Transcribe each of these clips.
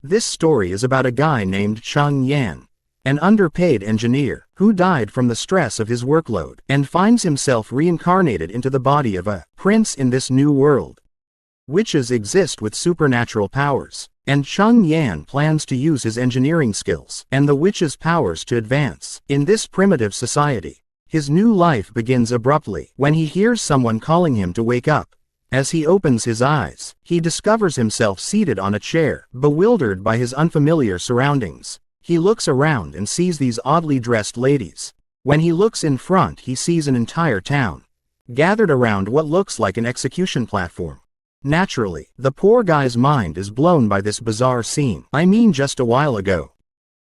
This story is about a guy named Chung Yan, an underpaid engineer, who died from the stress of his workload, and finds himself reincarnated into the body of a prince in this new world. Witches exist with supernatural powers, and Chung Yan plans to use his engineering skills and the witch's powers to advance. In this primitive society, his new life begins abruptly when he hears someone calling him to wake up. As he opens his eyes, he discovers himself seated on a chair, bewildered by his unfamiliar surroundings. He looks around and sees these oddly dressed ladies. When he looks in front, he sees an entire town gathered around what looks like an execution platform. Naturally, the poor guy's mind is blown by this bizarre scene. I mean, just a while ago,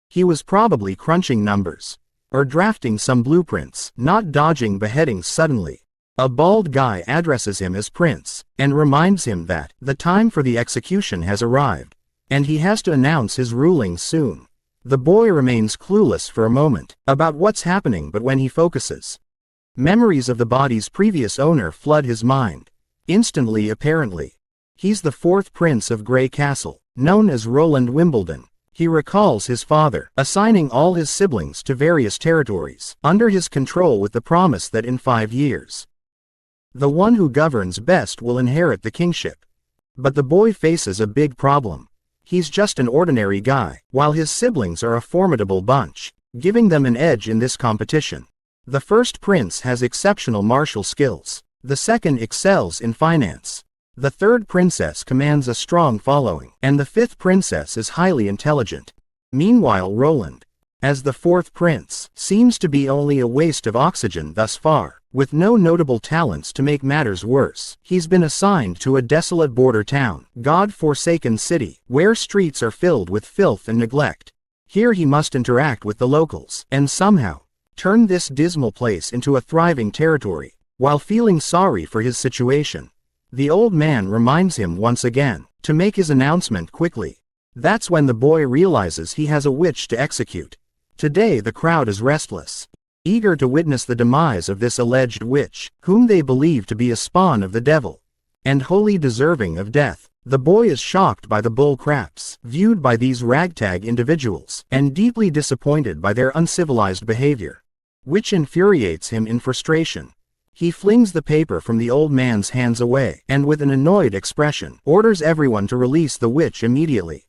he was probably crunching numbers or drafting some blueprints, not dodging beheadings. Suddenly, a bald guy addresses him as Prince and reminds him that the time for the execution has arrived, and he has to announce his ruling soon. The boy remains clueless for a moment about what's happening, but when he focuses, memories of the body's previous owner flood his mind. Instantly, apparently, he's the fourth prince of Grey Castle, known as Roland Wimbledon. He recalls his father assigning all his siblings to various territories under his control with the promise that in 5 years, the one who governs best will inherit the kingship. But the boy faces a big problem. He's just an ordinary guy, while his siblings are a formidable bunch, giving them an edge in this competition. The first prince has exceptional martial skills. The second excels in finance. The third princess commands a strong following, and the fifth princess is highly intelligent. Meanwhile, Roland, as the fourth prince, seems to be only a waste of oxygen thus far. With no notable talents to make matters worse, he's been assigned to a desolate border town, God-forsaken city, where streets are filled with filth and neglect. Here he must interact with the locals, and somehow turn this dismal place into a thriving territory. While feeling sorry for his situation, the old man reminds him once again to make his announcement quickly. That's when the boy realizes he has a witch to execute. Today the crowd is restless, eager to witness the demise of this alleged witch, whom they believe to be a spawn of the devil, and wholly deserving of death. The boy is shocked by the bull craps viewed by these ragtag individuals, and deeply disappointed by their uncivilized behavior, which infuriates him. In frustration, he flings the paper from the old man's hands away, and with an annoyed expression, orders everyone to release the witch immediately.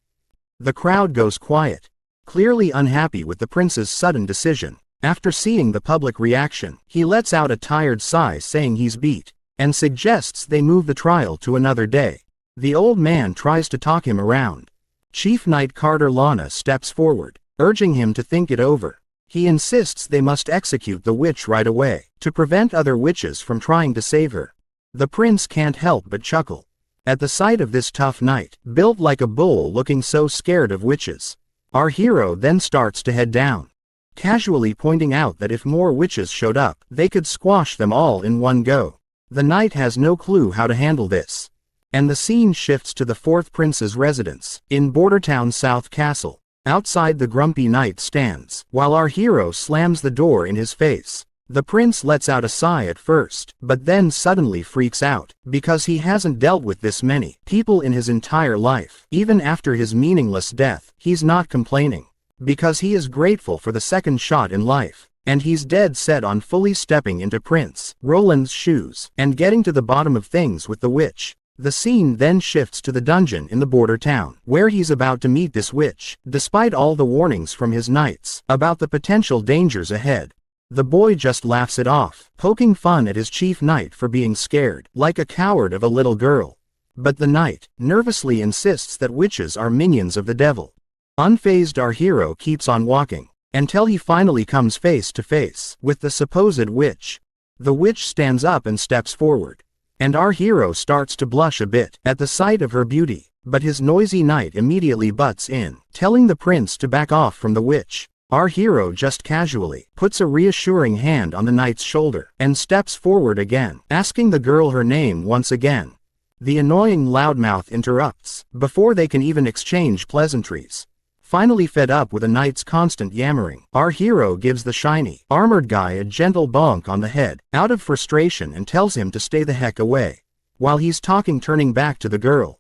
The crowd goes quiet, clearly unhappy with the prince's sudden decision. After seeing the public reaction, he lets out a tired sigh, saying he's beat, and suggests they move the trial to another day. The old man tries to talk him around. Chief Knight Carter Lana steps forward, urging him to think it over. He insists they must execute the witch right away, to prevent other witches from trying to save her. The prince can't help but chuckle at the sight of this tough knight, built like a bull, looking so scared of witches. Our hero then starts to head down, casually pointing out that if more witches showed up, they could squash them all in one go. The knight has no clue how to handle this, and the scene shifts to the fourth prince's residence, in Bordertown South Castle. Outside, the grumpy knight stands, while our hero slams the door in his face. The prince lets out a sigh at first, but then suddenly freaks out, because he hasn't dealt with this many people in his entire life. Even after his meaningless death, he's not complaining, because he is grateful for the second shot in life, and he's dead set on fully stepping into Prince Roland's shoes, and getting to the bottom of things with the witch. The scene then shifts to the dungeon in the border town, where he's about to meet this witch. Despite all the warnings from his knights about the potential dangers ahead, the boy just laughs it off, poking fun at his chief knight for being scared, like a coward of a little girl. But the knight nervously insists that witches are minions of the devil. Unfazed, our hero keeps on walking, until he finally comes face to face with the supposed witch. The witch stands up and steps forward, and our hero starts to blush a bit at the sight of her beauty, but his noisy knight immediately butts in, telling the prince to back off from the witch. Our hero just casually puts a reassuring hand on the knight's shoulder, and steps forward again, asking the girl her name once again. The annoying loudmouth interrupts, before they can even exchange pleasantries. Finally fed up with a knight's constant yammering, our hero gives the shiny, armored guy a gentle bonk on the head, out of frustration, and tells him to stay the heck away. While he's talking, turning back to the girl,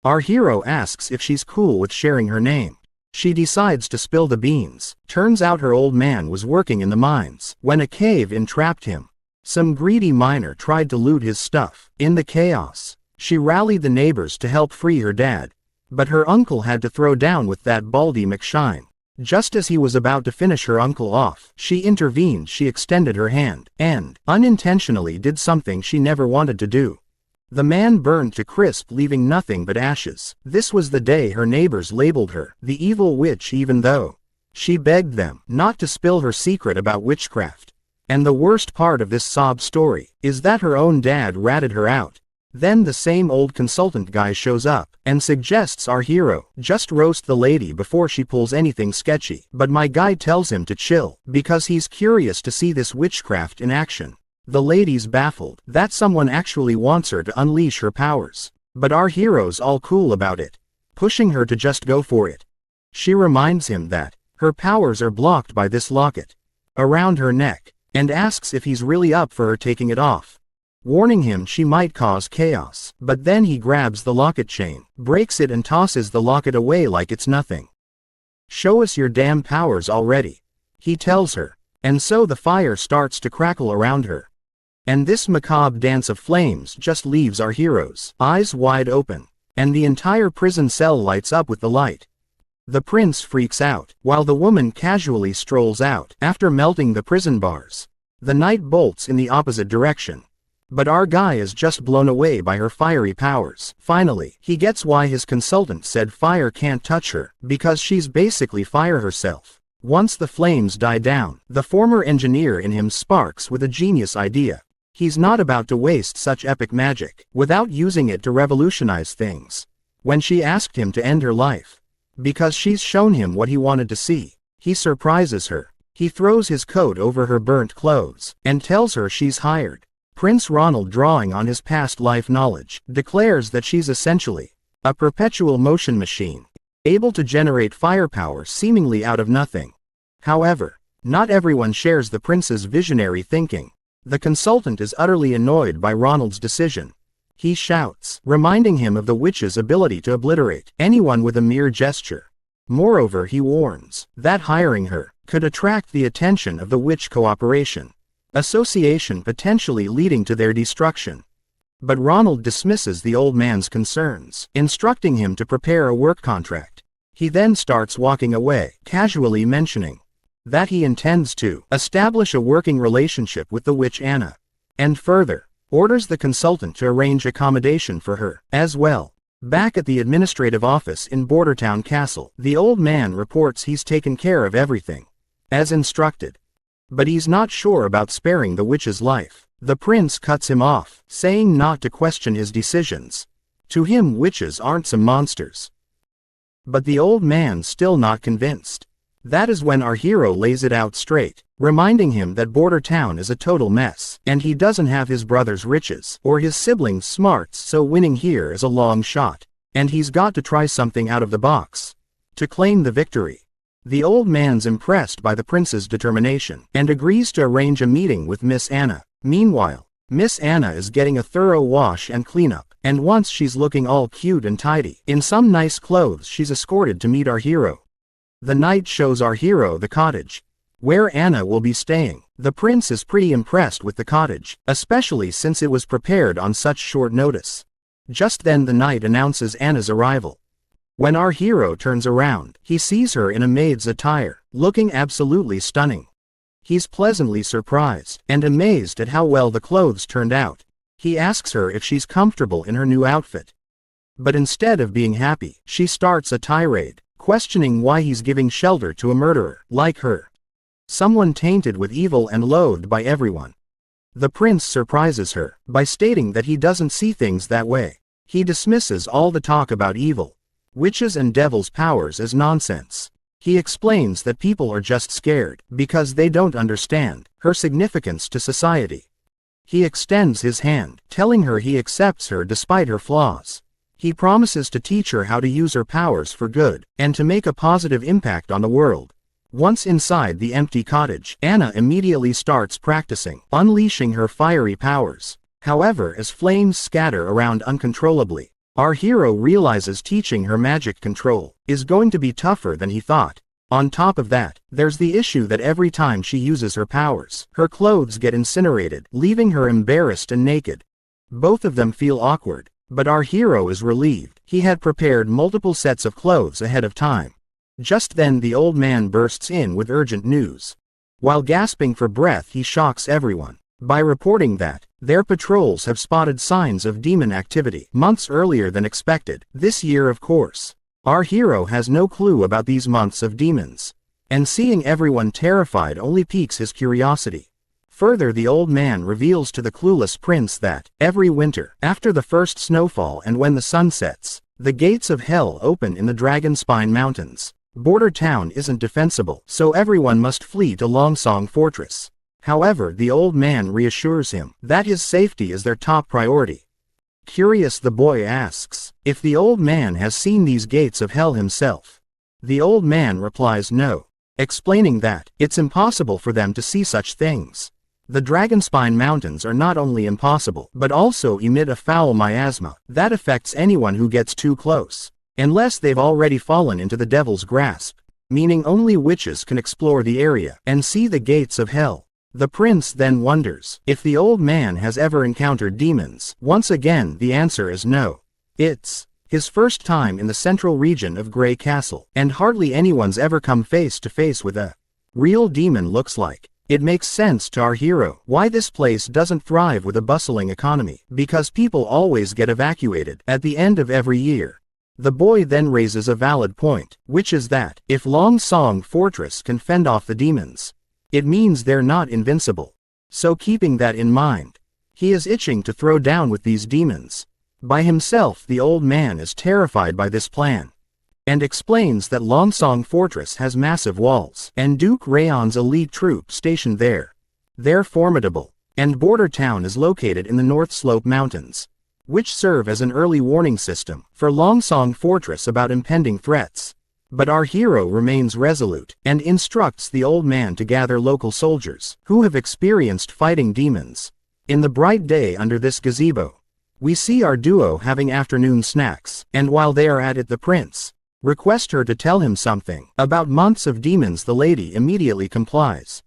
Our hero asks if she's cool with sharing her name. She decides to spill the beans. Turns out her old man was working in the mines when a cave entrapped him. Some greedy miner tried to loot his stuff. In the chaos, she rallied the neighbors to help free her dad. But her uncle had to throw down with that baldy McShine. Just as he was about to finish her uncle off, she intervened. She extended her hand, and, unintentionally, did something she never wanted to do. The man burned to crisp, leaving nothing but ashes. This was the day her neighbors labeled her the evil witch, even though she begged them not to spill her secret about witchcraft. And the worst part of this sob story is that her own dad ratted her out. Then the same old consultant guy shows up and suggests our hero just roast the lady before she pulls anything sketchy. But my guy tells him to chill because he's curious to see this witchcraft in action. The lady's baffled that someone actually wants her to unleash her powers. But our hero's all cool about it, pushing her to just go for it. She reminds him that her powers are blocked by this locket around her neck, and asks if he's really up for her taking it off, warning him she might cause chaos. But then he grabs the locket chain, breaks it, and tosses the locket away like it's nothing. "Show us your damn powers already," he tells her. And so the fire starts to crackle around her. And this macabre dance of flames just leaves our hero's eyes wide open, and the entire prison cell lights up with the light. The prince freaks out, while the woman casually strolls out after melting the prison bars. The knight bolts in the opposite direction. But our guy is just blown away by her fiery powers. Finally, he gets why his consultant said fire can't touch her, because she's basically fire herself. Once the flames die down, the former engineer in him sparks with a genius idea. He's not about to waste such epic magic without using it to revolutionize things. When she asked him to end her life because she's shown him what he wanted to see, he surprises her. He throws his coat over her burnt clothes and tells her she's hired. Prince Ronald, drawing on his past life knowledge, declares that she's essentially a perpetual motion machine, able to generate firepower seemingly out of nothing. However, not everyone shares the prince's visionary thinking. The consultant is utterly annoyed by Ronald's decision. He shouts, reminding him of the witch's ability to obliterate anyone with a mere gesture. Moreover, he warns that hiring her could attract the attention of the witch cooperation association, potentially leading to their destruction. But Ronald dismisses the old man's concerns, instructing him to prepare a work contract. He then starts walking away, casually mentioning that he intends to establish a working relationship with the witch Anna, and further orders the consultant to arrange accommodation for her as well. Back at the administrative office in Bordertown Castle, the old man reports he's taken care of everything as instructed, but he's not sure about sparing the witch's life. The prince cuts him off, saying not to question his decisions. To him, witches aren't some monsters. But the old man's still not convinced. That is when our hero lays it out straight, reminding him that Bordertown is a total mess, and he doesn't have his brother's riches or his siblings' smarts, so winning here is a long shot, and he's got to try something out of the box to claim the victory. The old man's impressed by the prince's determination and agrees to arrange a meeting with Miss Anna. Meanwhile, Miss Anna is getting a thorough wash and cleanup, and once she's looking all cute and tidy in some nice clothes, she's escorted to meet our hero. The knight shows our hero the cottage where Anna will be staying. The prince is pretty impressed with the cottage, especially since it was prepared on such short notice. Just then the knight announces Anna's arrival. When our hero turns around, he sees her in a maid's attire, looking absolutely stunning. He's pleasantly surprised and amazed at how well the clothes turned out. He asks her if she's comfortable in her new outfit. But instead of being happy, she starts a tirade, questioning why he's giving shelter to a murderer like her, someone tainted with evil and loathed by everyone. The prince surprises her by stating that he doesn't see things that way. He dismisses all the talk about evil, witches and devils' powers as nonsense. He explains that people are just scared because they don't understand her significance to society. He extends his hand, telling her he accepts her despite her flaws. He promises to teach her how to use her powers for good and to make a positive impact on the world. Once inside the empty cottage, Anna immediately starts practicing, unleashing her fiery powers. However, as flames scatter around uncontrollably, Our hero realizes teaching her magic control is going to be tougher than he thought. On top of that, there's the issue that every time she uses her powers, her clothes get incinerated, leaving her embarrassed and naked. Both of them feel awkward, but our hero is relieved. He had prepared multiple sets of clothes ahead of time. Just then the old man bursts in with urgent news. While gasping for breath, he shocks everyone by reporting that their patrols have spotted signs of demon activity months earlier than expected. This year, of course. Our hero has no clue about these months of demons, and seeing everyone terrified only piques his curiosity. Further, the old man reveals to the clueless prince that every winter, after the first snowfall and when the sun sets, the gates of hell open in the Dragonspine Mountains. Border town isn't defensible, so everyone must flee to Longsong Fortress. However, the old man reassures him that his safety is their top priority. Curious, the boy asks if the old man has seen these gates of hell himself. The old man replies no, explaining that it's impossible for them to see such things. The Dragonspine Mountains are not only impossible, but also emit a foul miasma that affects anyone who gets too close, unless they've already fallen into the devil's grasp, meaning only witches can explore the area and see the gates of hell. The prince then wonders if the old man has ever encountered demons. Once again, the answer is no. It's his first time in the central region of Grey Castle, and hardly anyone's ever come face to face with a real demon looks like. It makes sense to our hero why this place doesn't thrive with a bustling economy, because people always get evacuated at the end of every year. The boy then raises a valid point, which is that if Longsong Fortress can fend off the demons, it means they're not invincible. So keeping that in mind, he is itching to throw down with these demons. By himself, the old man is terrified by this plan, and explains that Longsong Fortress has massive walls, and Duke Rayon's elite troops stationed there. They're formidable, and Border Town is located in the North Slope Mountains, which serve as an early warning system for Longsong Fortress about impending threats. But our hero remains resolute, and instructs the old man to gather local soldiers, who have experienced fighting demons. In the bright day under this gazebo, we see our duo having afternoon snacks, and while they are at it, the prince requests her to tell him something about months of demons. The lady immediately complies.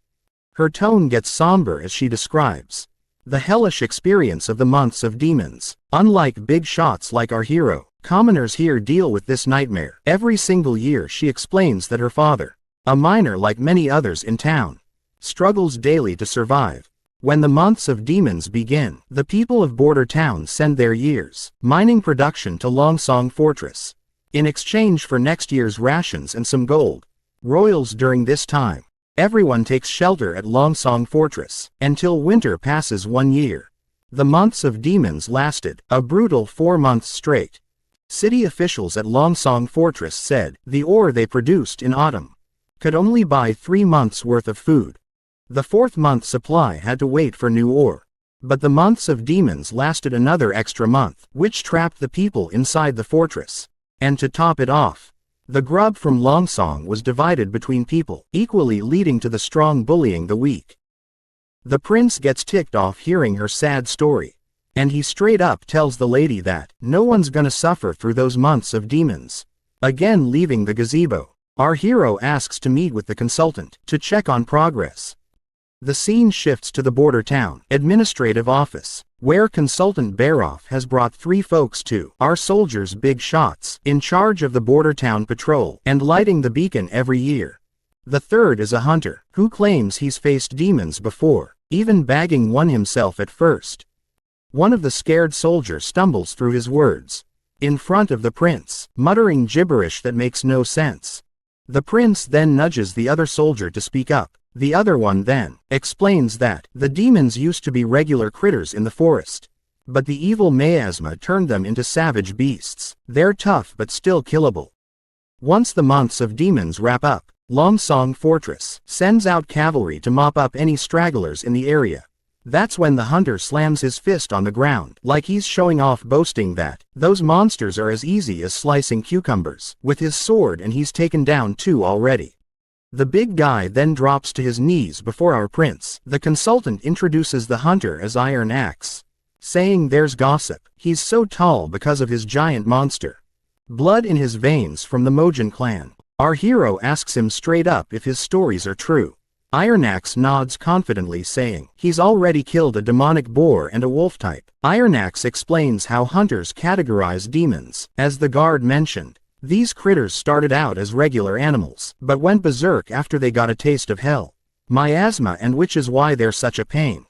Her tone gets somber as she describes the hellish experience of the months of demons. Unlike big shots like our hero, commoners here deal with this nightmare every single year. She explains that her father, a miner like many others in town, struggles daily to survive. When the months of demons begin, the people of Border Town send their year's mining production to Longsong Fortress in exchange for next year's rations and some gold. Royals during this time, everyone takes shelter at Longsong Fortress until winter passes 1 year. The months of demons lasted a brutal 4 months straight. City officials at Longsong Fortress said the ore they produced in autumn could only buy 3 months' worth of food. The 4th month supply had to wait for new ore. But the months of demons lasted another extra month, which trapped the people inside the fortress. And to top it off, the grub from Longsong was divided between people equally, leading to the strong bullying the weak. The prince gets ticked off hearing her sad story, and he straight up tells the lady that no one's gonna suffer through those months of demons. Again leaving the gazebo, our hero asks to meet with the consultant to check on progress. The scene shifts to the Border Town administrative office, where Consultant Baroff has brought 3 folks to our soldiers, big shots, in charge of the Border Town patrol and lighting the beacon every year. The third is a hunter, who claims he's faced demons before, even bagging one himself at first. One of the scared soldiers stumbles through his words in front of the prince, muttering gibberish that makes no sense. The prince then nudges the other soldier to speak up. The other one then explains that the demons used to be regular critters in the forest, but the evil miasma turned them into savage beasts. They're tough but still killable. Once the months of demons wrap up, Longsong Fortress sends out cavalry to mop up any stragglers in the area. That's when the hunter slams his fist on the ground, like he's showing off, boasting that those monsters are as easy as slicing cucumbers with his sword, and he's taken down 2 already. The big guy then drops to his knees before our prince. The consultant introduces the hunter as Iron Axe. saying there's gossip. He's so tall because of his giant monster. Blood in his veins from the Mojin clan. Our hero asks him straight up if his stories are true. Ironax nods confidently, saying he's already killed a demonic boar and a wolf type. Ironax explains how hunters categorize demons. As the guard mentioned, these critters started out as regular animals, but went berserk after they got a taste of hell. Miasma, and which is why they're such a pain.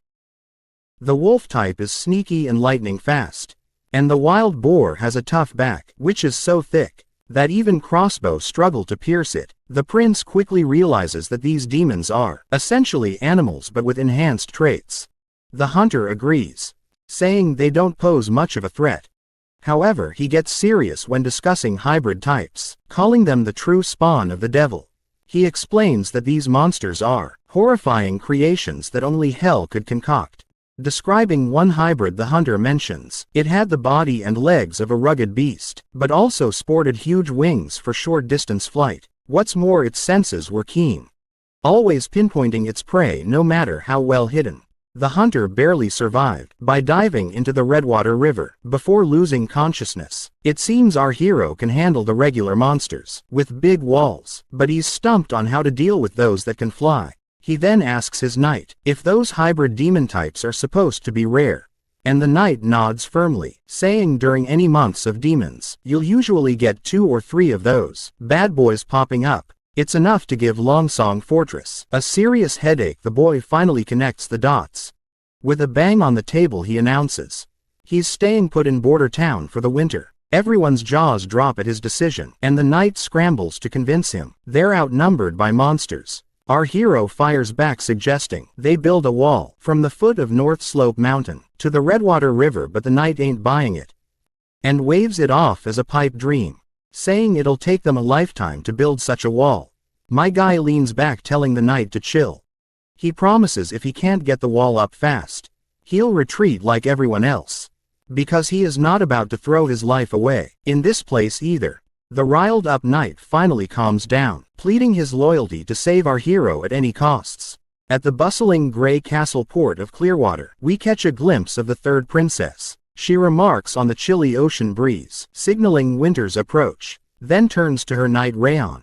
The wolf type is sneaky and lightning fast. And the wild boar has a tough back, which is so thick that even crossbows struggle to pierce it. The prince quickly realizes that these demons are essentially animals but with enhanced traits. The hunter agrees, saying they don't pose much of a threat. However, he gets serious when discussing hybrid types, calling them the true spawn of the devil. He explains that these monsters are horrifying creations that only hell could concoct. Describing one hybrid, the hunter mentions it had the body and legs of a rugged beast, but also sported huge wings for short-distance flight. What's more, its senses were keen, always pinpointing its prey no matter how well hidden. The hunter barely survived by diving into the Redwater River before losing consciousness. It seems our hero can handle the regular monsters with big walls, but he's stumped on how to deal with those that can fly. He then asks his knight if those hybrid demon types are supposed to be rare. And the knight nods firmly, saying during any months of demons, you'll usually get 2 or 3 of those bad boys popping up. It's enough to give Longsong Fortress a serious headache. The boy finally connects the dots. With a bang on the table, he announces he's staying put in Border Town for the winter. Everyone's jaws drop at his decision, and the knight scrambles to convince him they're outnumbered by monsters. Our hero fires back, suggesting they build a wall from the foot of North Slope Mountain to the Redwater River, but the knight ain't buying it and waves it off as a pipe dream, saying it'll take them a lifetime to build such a wall. My guy leans back, telling the knight to chill. He promises if he can't get the wall up fast, he'll retreat like everyone else, because he is not about to throw his life away in this place either. The riled up knight finally calms down, pleading his loyalty to save our hero at any costs. At the bustling gray castle port of Clearwater, we catch a glimpse of the third princess. She remarks on the chilly ocean breeze, signaling winter's approach, then turns to her knight Rayon,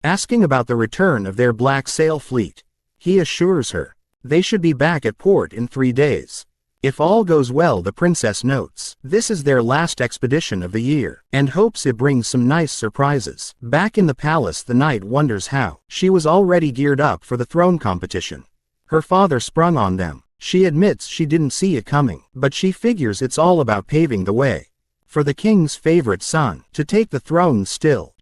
asking about the return of their black sail fleet. He assures her they should be back at port in 3 days. If all goes well, the princess notes this is their last expedition of the year, and hopes it brings some nice surprises. Back in the palace, the knight wonders how she was already geared up for the throne competition. Her father sprung on them. She admits she didn't see it coming, but she figures it's all about paving the way for the king's favorite son to take the throne still.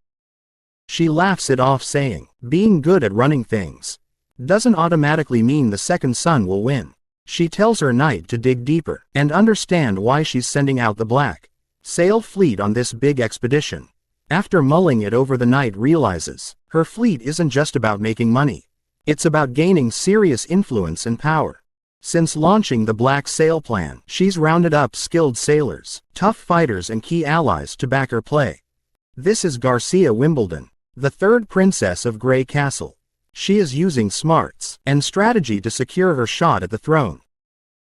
She laughs it off, saying being good at running things doesn't automatically mean the second son will win. She tells her knight to dig deeper and understand why she's sending out the black sail fleet on this big expedition. After mulling it over, the knight realizes her fleet isn't just about making money. It's about gaining serious influence and power. Since launching the black sail plan, she's rounded up skilled sailors, tough fighters, and key allies to back her play. This is Garcia Wimbledon, the third princess of Grey Castle. She is using smarts and strategy to secure her shot at the throne.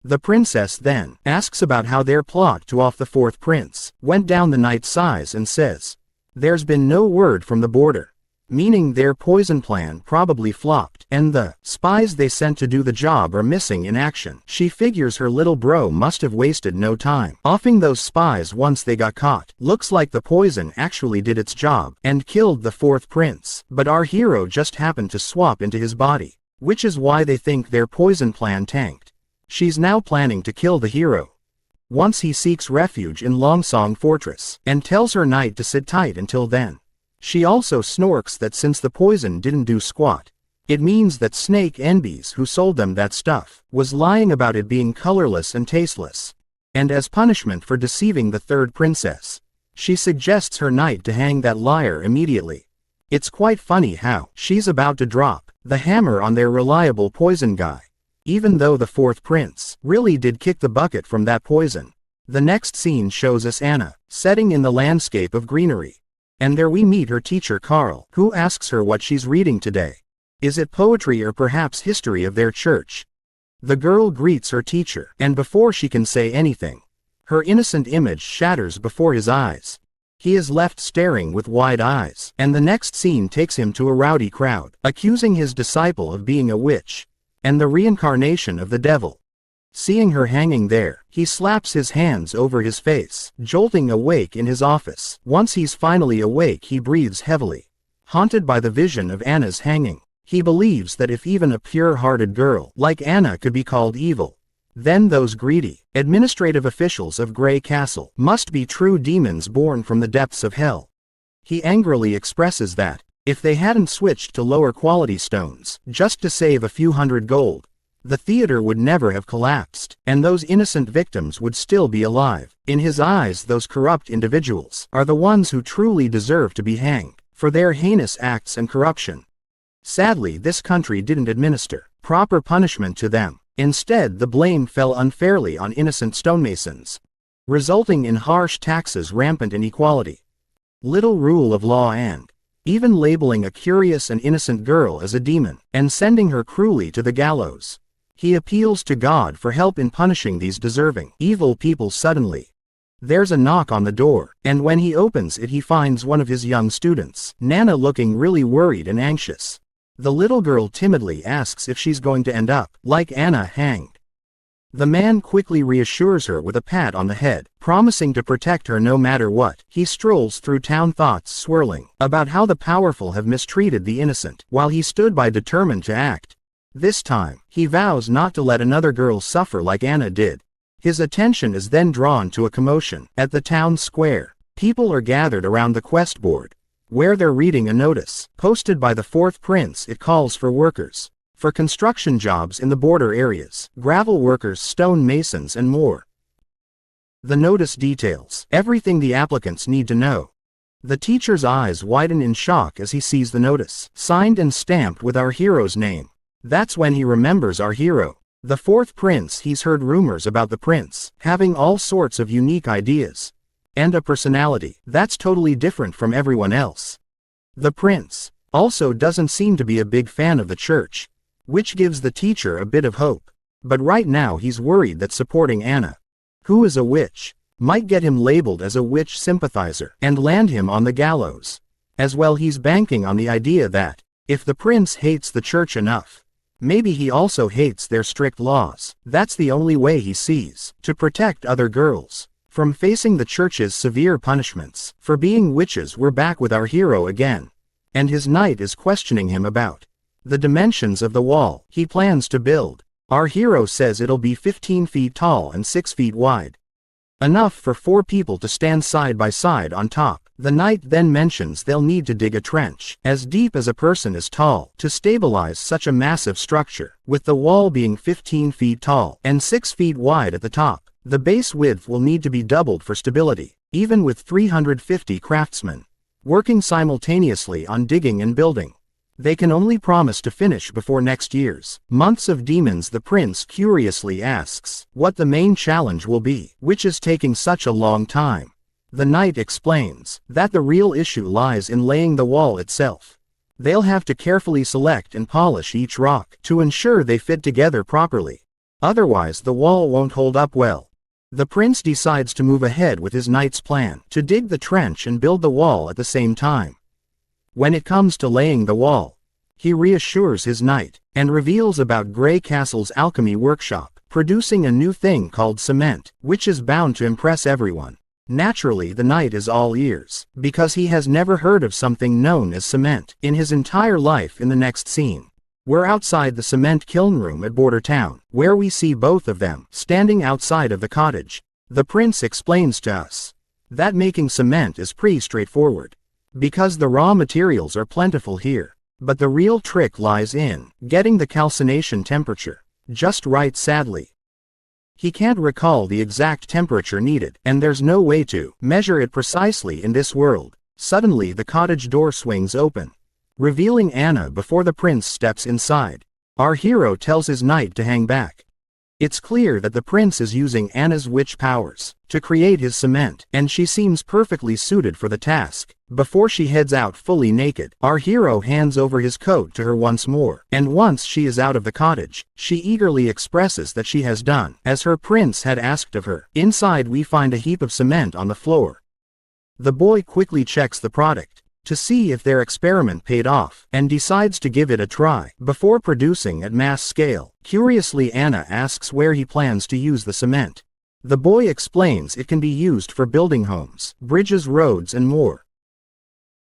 The princess then asks about how their plot to off the fourth prince went down. The knight sighs and says there's been no word from the border, meaning their poison plan probably flopped, and the spies they sent to do the job are missing in action. She figures her little bro must have wasted no time offing those spies once they got caught. Looks like the poison actually did its job and killed the fourth prince, but our hero just happened to swap into his body, which is why they think their poison plan tanked. She's now planning to kill the hero once he seeks refuge in Longsong Fortress, and tells her knight to sit tight until then. She also snorks that since the poison didn't do squat, it means that Snake Enbies, who sold them that stuff, was lying about it being colorless and tasteless. And as punishment for deceiving the third princess, she suggests her knight to hang that liar immediately. It's quite funny how she's about to drop the hammer on their reliable poison guy, even though the fourth prince really did kick the bucket from that poison. The next scene shows us Anna, setting in the landscape of greenery. And there we meet her teacher Carl, who asks her what she's reading today. Is it poetry or perhaps history of their church? The girl greets her teacher, and before she can say anything, her innocent image shatters before his eyes. He is left staring with wide eyes, and the next scene takes him to a rowdy crowd, accusing his disciple of being a witch, and the reincarnation of the devil. Seeing her hanging there, he slaps his hands over his face, jolting awake in his office. Once he's finally awake, he breathes heavily, haunted by the vision of Anna's hanging. He believes that if even a pure-hearted girl like Anna could be called evil, then those greedy, administrative officials of Grey Castle must be true demons born from the depths of hell. He angrily expresses that, if they hadn't switched to lower quality stones, just to save a few hundred gold, the theater would never have collapsed, and those innocent victims would still be alive. In his eyes, those corrupt individuals are the ones who truly deserve to be hanged for their heinous acts and corruption. Sadly, this country didn't administer proper punishment to them. Instead, the blame fell unfairly on innocent stonemasons, resulting in harsh taxes, rampant inequality, little rule of law, and even labeling a curious and innocent girl as a demon and sending her cruelly to the gallows. He appeals to God for help in punishing these deserving, evil people. Suddenly, there's a knock on the door, and when he opens it, he finds one of his young students, Nana, looking really worried and anxious. The little girl timidly asks if she's going to end up, like Anna, hanged. The man quickly reassures her with a pat on the head, promising to protect her no matter what. He strolls through town, thoughts swirling about how the powerful have mistreated the innocent, while he stood by determined to act. This time, he vows not to let another girl suffer like Anna did. His attention is then drawn to a commotion at the town square. People are gathered around the quest board, where they're reading a notice posted by the fourth prince. It calls for workers for construction jobs in the border areas, gravel workers, stone masons, and more. The notice details everything the applicants need to know. The teacher's eyes widen in shock as he sees the notice, signed and stamped with our hero's name. That's when he remembers our hero, the fourth prince. He's heard rumors about the prince having all sorts of unique ideas and a personality that's totally different from everyone else. The prince also doesn't seem to be a big fan of the church, which gives the teacher a bit of hope. But right now he's worried that supporting Anna, who is a witch, might get him labeled as a witch sympathizer and land him on the gallows. As well, he's banking on the idea that, if the prince hates the church enough, maybe he also hates their strict laws. That's the only way he sees to protect other girls from facing the church's severe punishments for being witches. We're back with our hero again, and his knight is questioning him about the dimensions of the wall he plans to build. Our hero says it'll be 15 feet tall and 6 feet wide, enough for 4 people to stand side by side on top. The knight then mentions they'll need to dig a trench as deep as a person is tall to stabilize such a massive structure. With the wall being 15 feet tall and 6 feet wide at the top, the base width will need to be doubled for stability, even with 350 craftsmen working simultaneously on digging and building. They can only promise to finish before next year's Months of Demons. The prince curiously asks what the main challenge will be, which is taking such a long time. The knight explains that the real issue lies in laying the wall itself. They'll have to carefully select and polish each rock to ensure they fit together properly. Otherwise, the wall won't hold up well. The prince decides to move ahead with his knight's plan to dig the trench and build the wall at the same time. When it comes to laying the wall, he reassures his knight and reveals about Grey Castle's alchemy workshop producing a new thing called cement, which is bound to impress everyone. Naturally, the knight is all ears, because he has never heard of something known as cement in his entire life. In the next scene, we're outside the cement kiln room at Border Town, where we see both of them standing outside of the cottage. The prince explains to us that making cement is pretty straightforward, because the raw materials are plentiful here. But the real trick lies in getting the calcination temperature just right. Sadly, he can't recall the exact temperature needed, and there's no way to measure it precisely in this world. Suddenly, the cottage door swings open, revealing Anna before the prince steps inside. Our hero tells his knight to hang back. It's clear that the prince is using Anna's witch powers to create his cement, and she seems perfectly suited for the task. Before she heads out fully naked, our hero hands over his coat to her once more, and once she is out of the cottage, she eagerly expresses that she has done as her prince had asked of her. Inside we find a heap of cement on the floor. The boy quickly checks the product to see if their experiment paid off, and decides to give it a try before producing at mass scale. Curiously, Anna asks where he plans to use the cement. The boy explains it can be used for building homes, bridges, roads, and more.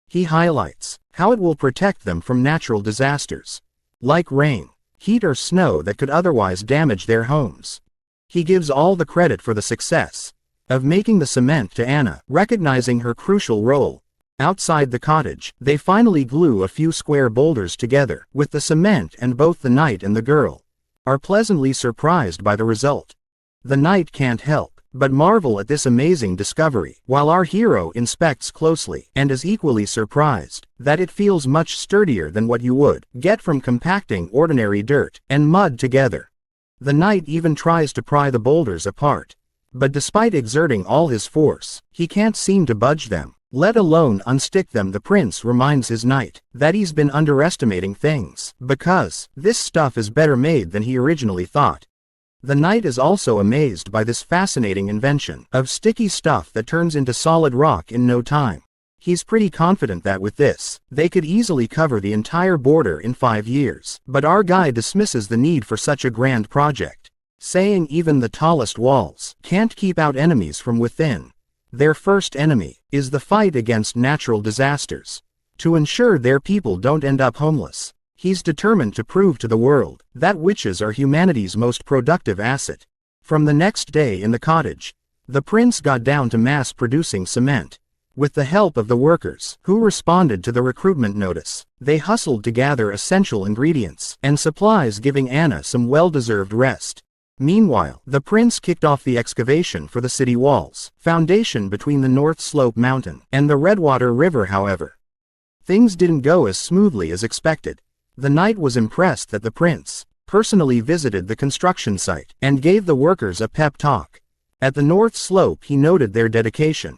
He highlights how it will protect them from natural disasters, like rain, heat, or snow that could otherwise damage their homes. He gives all the credit for the success of making the cement to Anna, recognizing her crucial role. Outside the cottage, they finally glue a few square boulders together with the cement, and both the knight and the girl are pleasantly surprised by the result. The knight can't help but marvel at this amazing discovery, while our hero inspects closely and is equally surprised that it feels much sturdier than what you would get from compacting ordinary dirt and mud together. The knight even tries to pry the boulders apart, but despite exerting all his force, he can't seem to budge them, let alone unstick them. The prince reminds his knight that he's been underestimating things, because this stuff is better made than he originally thought. The knight is also amazed by this fascinating invention of sticky stuff that turns into solid rock in no time. He's pretty confident that with this, they could easily cover the entire border in 5 years, but our guy dismisses the need for such a grand project, saying even the tallest walls can't keep out enemies from within. Their first enemy is the fight against natural disasters. To ensure their people don't end up homeless, he's determined to prove to the world that witches are humanity's most productive asset. From the next day in the cottage, the prince got down to mass-producing cement. With the help of the workers who responded to the recruitment notice, they hustled to gather essential ingredients and supplies, giving Anna some well-deserved rest. Meanwhile, the prince kicked off the excavation for the city walls foundation between the North Slope Mountain and the Redwater River. However, things didn't go as smoothly as expected. The knight was impressed that the prince personally visited the construction site and gave the workers a pep talk. At the North Slope, he noted their dedication,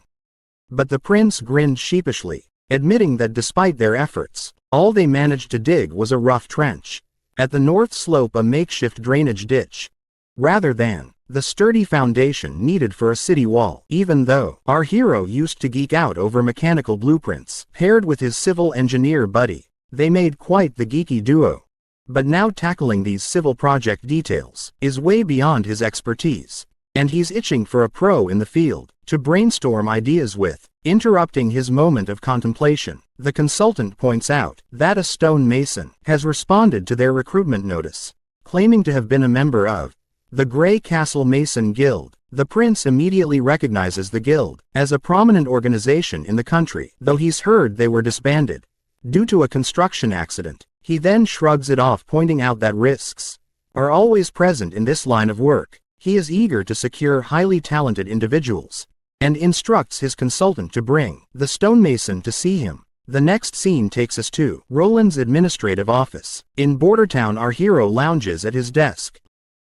but the prince grinned sheepishly, admitting that despite their efforts, all they managed to dig was a rough trench at the North Slope, a makeshift drainage ditch, rather than the sturdy foundation needed for a city wall. Even though our hero used to geek out over mechanical blueprints, paired with his civil engineer buddy, they made quite the geeky duo. But now tackling these civil project details is way beyond his expertise, and he's itching for a pro in the field to brainstorm ideas with. Interrupting his moment of contemplation, the consultant points out that a stone mason has responded to their recruitment notice, claiming to have been a member of the Grey Castle Mason Guild. The prince immediately recognizes the guild as a prominent organization in the country, though he's heard they were disbanded due to a construction accident. He then shrugs it off, pointing out that risks are always present in this line of work. He is eager to secure highly talented individuals, and instructs his consultant to bring the stonemason to see him. The next scene takes us to Roland's administrative office. In Bordertown, our hero lounges at his desk,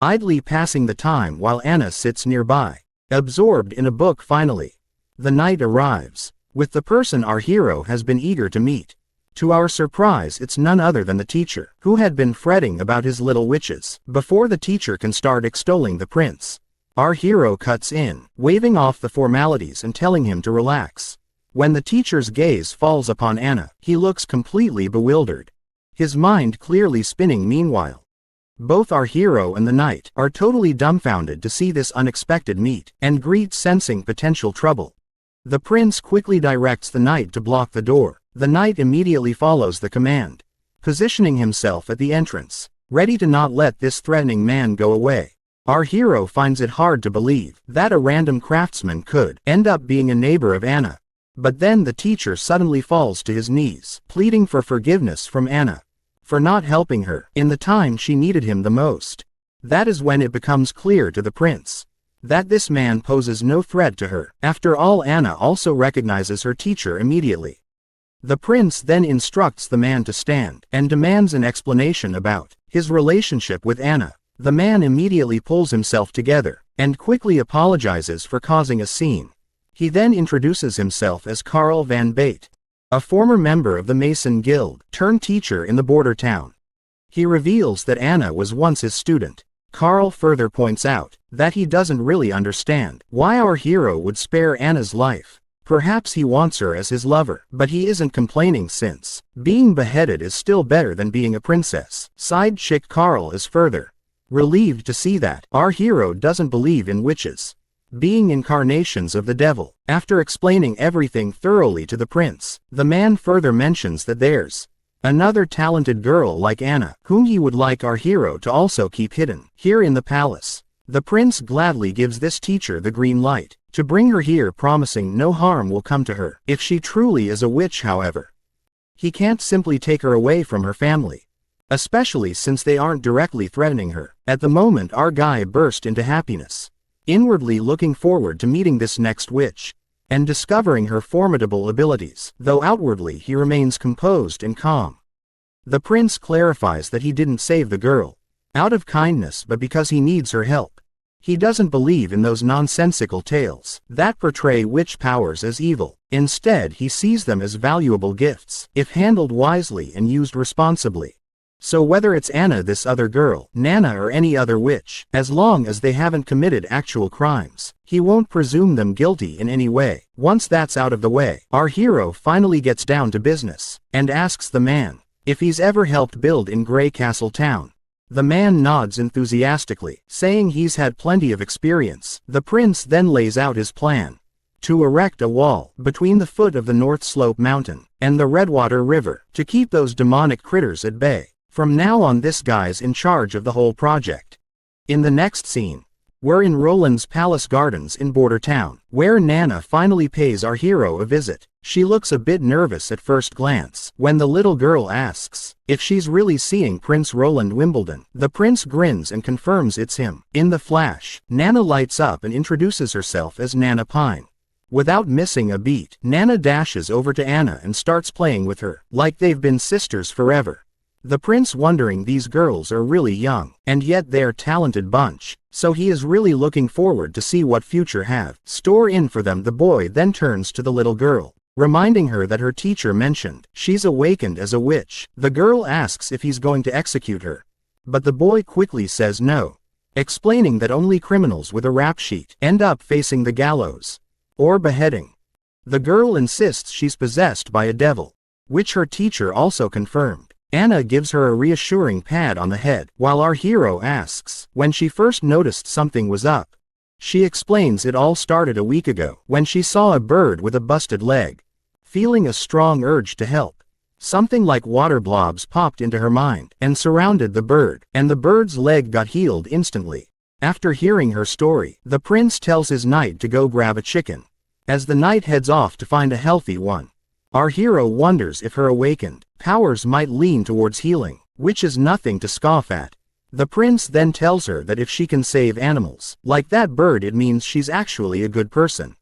idly passing the time while Anna sits nearby, absorbed in a book. Finally, the knight arrives with the person our hero has been eager to meet. To our surprise, it's none other than the teacher, who had been fretting about his little witches. Before the teacher can start extolling the prince, our hero cuts in, waving off the formalities and telling him to relax. When the teacher's gaze falls upon Anna, he looks completely bewildered, his mind clearly spinning. Meanwhile, both our hero and the knight are totally dumbfounded to see this unexpected meet and greet, sensing potential trouble. The prince quickly directs the knight to block the door. The knight immediately follows the command, positioning himself at the entrance, ready to not let this threatening man go away. Our hero finds it hard to believe that a random craftsman could end up being a neighbor of Anna. But then the teacher suddenly falls to his knees, pleading for forgiveness from Anna for not helping her in the time she needed him the most. That is when it becomes clear to the prince that this man poses no threat to her. After all, Anna also recognizes her teacher immediately. The prince then instructs the man to stand and demands an explanation about his relationship with Anna. The man immediately pulls himself together and quickly apologizes for causing a scene. He then introduces himself as Karl van Bate, a former member of the Mason Guild, turned teacher in the border town. He reveals that Anna was once his student. Carl further points out that he doesn't really understand why our hero would spare Anna's life. Perhaps he wants her as his lover, but he isn't complaining since being beheaded is still better than being a princess. Side chick Carl is further relieved to see that our hero doesn't believe in witches being incarnations of the devil. After explaining everything thoroughly to the prince, the man further mentions that there's another talented girl like Anna, whom he would like our hero to also keep hidden here in the palace. The prince gladly gives this teacher the green light to bring her here, promising no harm will come to her. If she truly is a witch, however, he can't simply take her away from her family, especially since they aren't directly threatening her. At the moment, our guy burst into happiness, inwardly looking forward to meeting this next witch and discovering her formidable abilities, though outwardly he remains composed and calm. The prince clarifies that he didn't save the girl out of kindness but because he needs her help. He doesn't believe in those nonsensical tales that portray witch powers as evil. Instead, he sees them as valuable gifts, if handled wisely and used responsibly. So whether it's Anna, this other girl, Nana, or any other witch, as long as they haven't committed actual crimes, he won't presume them guilty in any way. Once that's out of the way, our hero finally gets down to business and asks the man if he's ever helped build in Grey Castle Town. The man nods enthusiastically, saying he's had plenty of experience. The prince then lays out his plan to erect a wall between the foot of the North Slope Mountain and the Redwater River to keep those demonic critters at bay. From now on, this guy's in charge of the whole project. In the next scene, we're in Roland's Palace Gardens in Border Town, where Nana finally pays our hero a visit. She looks a bit nervous at first glance when the little girl asks if she's really seeing Prince Roland Wimbledon. The prince grins and confirms it's him. In the flash, Nana lights up and introduces herself as Nana Pine. Without missing a beat, Nana dashes over to Anna and starts playing with her like they've been sisters forever. The prince wondering these girls are really young, and yet they're a talented bunch, so he is really looking forward to see what future have store in for them. The boy then turns to the little girl, reminding her that her teacher mentioned she's awakened as a witch. The girl asks if he's going to execute her, but the boy quickly says no, explaining that only criminals with a rap sheet end up facing the gallows or beheading. The girl insists she's possessed by a devil, which her teacher also confirmed. Anna gives her a reassuring pat on the head, while our hero asks when she first noticed something was up. She explains it all started a week ago, when she saw a bird with a busted leg. Feeling a strong urge to help, something like water blobs popped into her mind and surrounded the bird, and the bird's leg got healed instantly. After hearing her story, the prince tells his knight to go grab a chicken. As the knight heads off to find a healthy one, our hero wonders if her awakened powers might lean towards healing, which is nothing to scoff at. The prince then tells her that if she can save animals like that bird, it means she's actually a good person.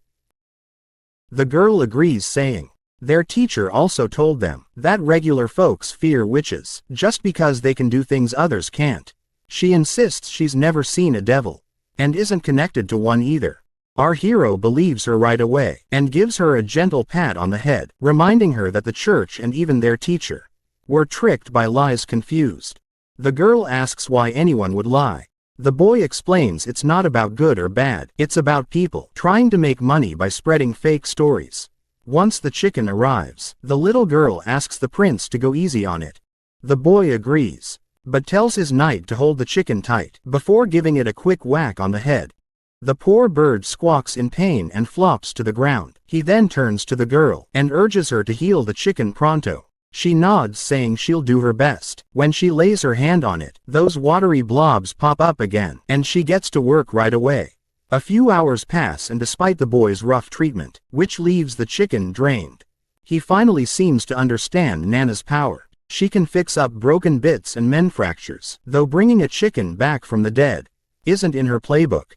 The girl agrees, saying their teacher also told them that regular folks fear witches just because they can do things others can't. She insists she's never seen a devil and isn't connected to one either. Our hero believes her right away and gives her a gentle pat on the head, reminding her that the church and even their teacher were tricked by lies. Confused, the girl asks why anyone would lie. The boy explains it's not about good or bad, it's about people trying to make money by spreading fake stories. Once the chicken arrives, the little girl asks the prince to go easy on it. The boy agrees, but tells his knight to hold the chicken tight before giving it a quick whack on the head. The poor bird squawks in pain and flops to the ground. He then turns to the girl and urges her to heal the chicken pronto. She nods, saying she'll do her best. When she lays her hand on it, those watery blobs pop up again, and she gets to work right away. A few hours pass, and despite the boy's rough treatment, which leaves the chicken drained, he finally seems to understand Nana's power. She can fix up broken bits and mend fractures, though bringing a chicken back from the dead isn't in her playbook.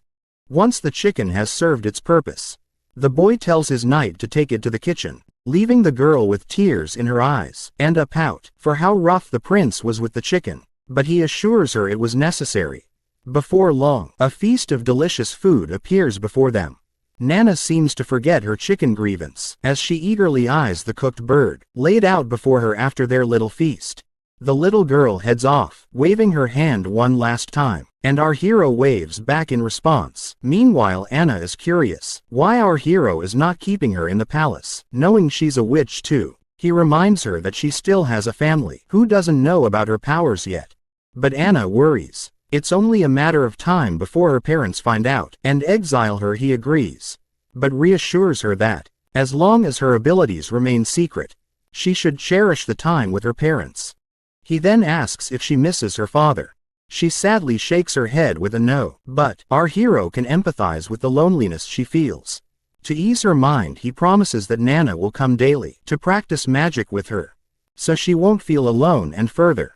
Once the chicken has served its purpose, the boy tells his knight to take it to the kitchen, leaving the girl with tears in her eyes and a pout for how rough the prince was with the chicken, but he assures her it was necessary. Before long, a feast of delicious food appears before them. Nana seems to forget her chicken grievance, as she eagerly eyes the cooked bird, laid out before her after their little feast. The little girl heads off, waving her hand one last time, and our hero waves back in response. Meanwhile, Anna is curious why our hero is not keeping her in the palace, knowing she's a witch too. He reminds her that she still has a family who doesn't know about her powers yet. But Anna worries. It's only a matter of time before her parents find out and exile her. He agrees, but reassures her that, as long as her abilities remain secret, she should cherish the time with her parents. He then asks if she misses her father. She sadly shakes her head with a no, but our hero can empathize with the loneliness she feels. To ease her mind, he promises that Nana will come daily to practice magic with her, so she won't feel alone, and further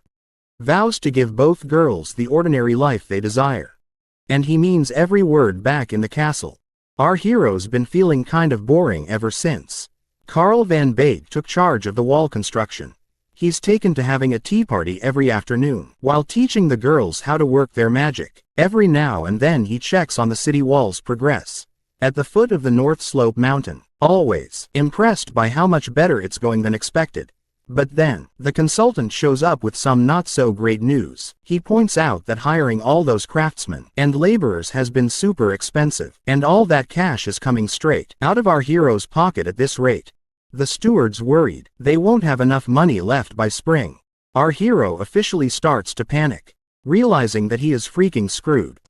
vows to give both girls the ordinary life they desire. And he means every word. Back in the castle, our hero's been feeling kind of boring ever since Carl van Beek took charge of the wall construction. He's taken to having a tea party every afternoon, while teaching the girls how to work their magic. Every now and then he checks on the city wall's progress at the foot of the North Slope mountain, always impressed by how much better it's going than expected. But then, the consultant shows up with some not-so-great news. He points out that hiring all those craftsmen and laborers has been super expensive, and all that cash is coming straight out of our hero's pocket at this rate. The steward's worried they won't have enough money left by spring. Our hero officially starts to panic, realizing that he is freaking screwed.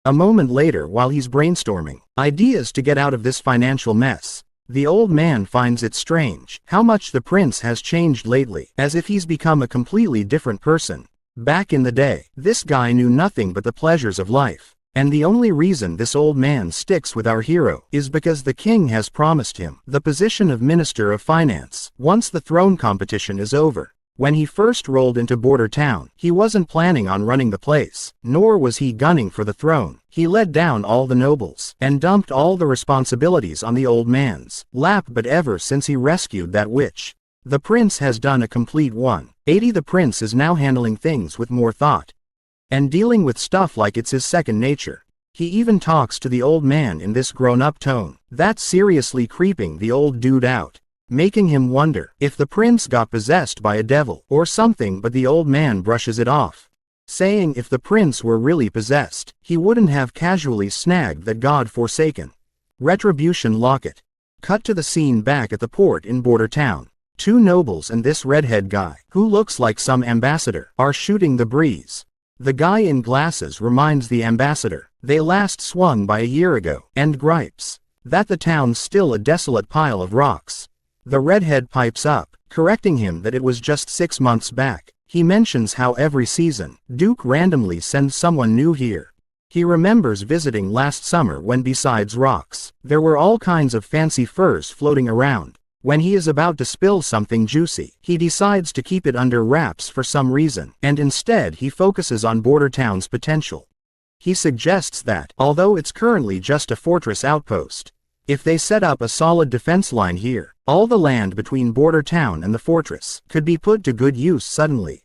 A moment later, while he's brainstorming ideas to get out of this financial mess, the old man finds it strange how much the prince has changed lately, as if he's become a completely different person. Back in the day, this guy knew nothing but the pleasures of life, and the only reason this old man sticks with our hero is because the king has promised him the position of Minister of Finance once the throne competition is over. When he first rolled into Border Town, he wasn't planning on running the place, nor was he gunning for the throne. He led down all the nobles and dumped all the responsibilities on the old man's lap. But ever since he rescued that witch, the prince has done a complete 180. The prince is now handling things with more thought and dealing with stuff like it's his second nature. He even talks to the old man in this grown-up tone that's seriously creeping the old dude out, making him wonder if the prince got possessed by a devil or something. But the old man brushes it off, saying if the prince were really possessed, he wouldn't have casually snagged that god-forsaken retribution locket. Cut to the scene back at the port in Border Town. Two nobles and this redhead guy, who looks like some ambassador, are shooting the breeze. The guy in glasses reminds the ambassador they last swung by a year ago, and gripes that the town's still a desolate pile of rocks. The redhead pipes up, correcting him that it was just 6 months back. He mentions how every season, Duke randomly sends someone new here. He remembers visiting last summer when besides rocks, there were all kinds of fancy furs floating around. When he is about to spill something juicy, he decides to keep it under wraps for some reason, and instead he focuses on Border Town's potential. He suggests that, although it's currently just a fortress outpost, if they set up a solid defense line here, all the land between Border Town and the fortress could be put to good use suddenly.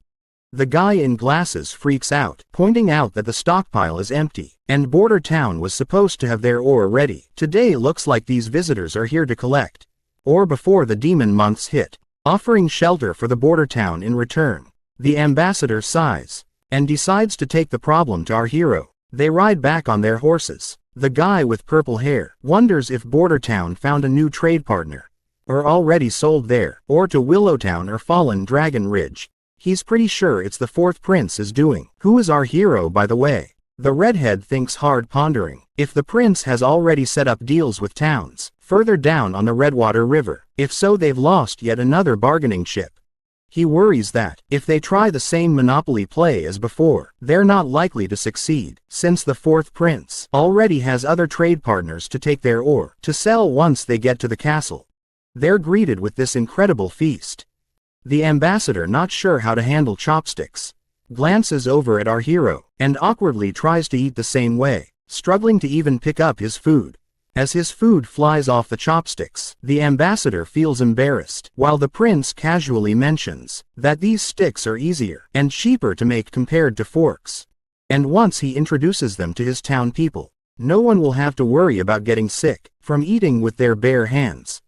The guy in glasses freaks out, pointing out that the stockpile is empty, and Border Town was supposed to have their ore ready. Today looks like these visitors are here to collect ore before the demon months hit, offering shelter for the Border Town in return. The ambassador sighs and decides to take the problem to our hero. They ride back on their horses. The guy with purple hair wonders if Border Town found a new trade partner, or already sold there, or to Willowtown or Fallen Dragon Ridge. He's pretty sure it's the fourth prince is doing. Who is our hero, by the way? The redhead thinks hard, pondering if the prince has already set up deals with towns further down on the Redwater River. If so, they've lost yet another bargaining chip. He worries that, if they try the same monopoly play as before, they're not likely to succeed, since the fourth prince already has other trade partners to take their ore to sell once they get to the castle. They're greeted with this incredible feast. The ambassador, not sure how to handle chopsticks, glances over at our hero, and awkwardly tries to eat the same way, struggling to even pick up his food. As his food flies off the chopsticks, the ambassador feels embarrassed, while the prince casually mentions that these sticks are easier and cheaper to make compared to forks. And once he introduces them to his town people, no one will have to worry about getting sick from eating with their bare hands.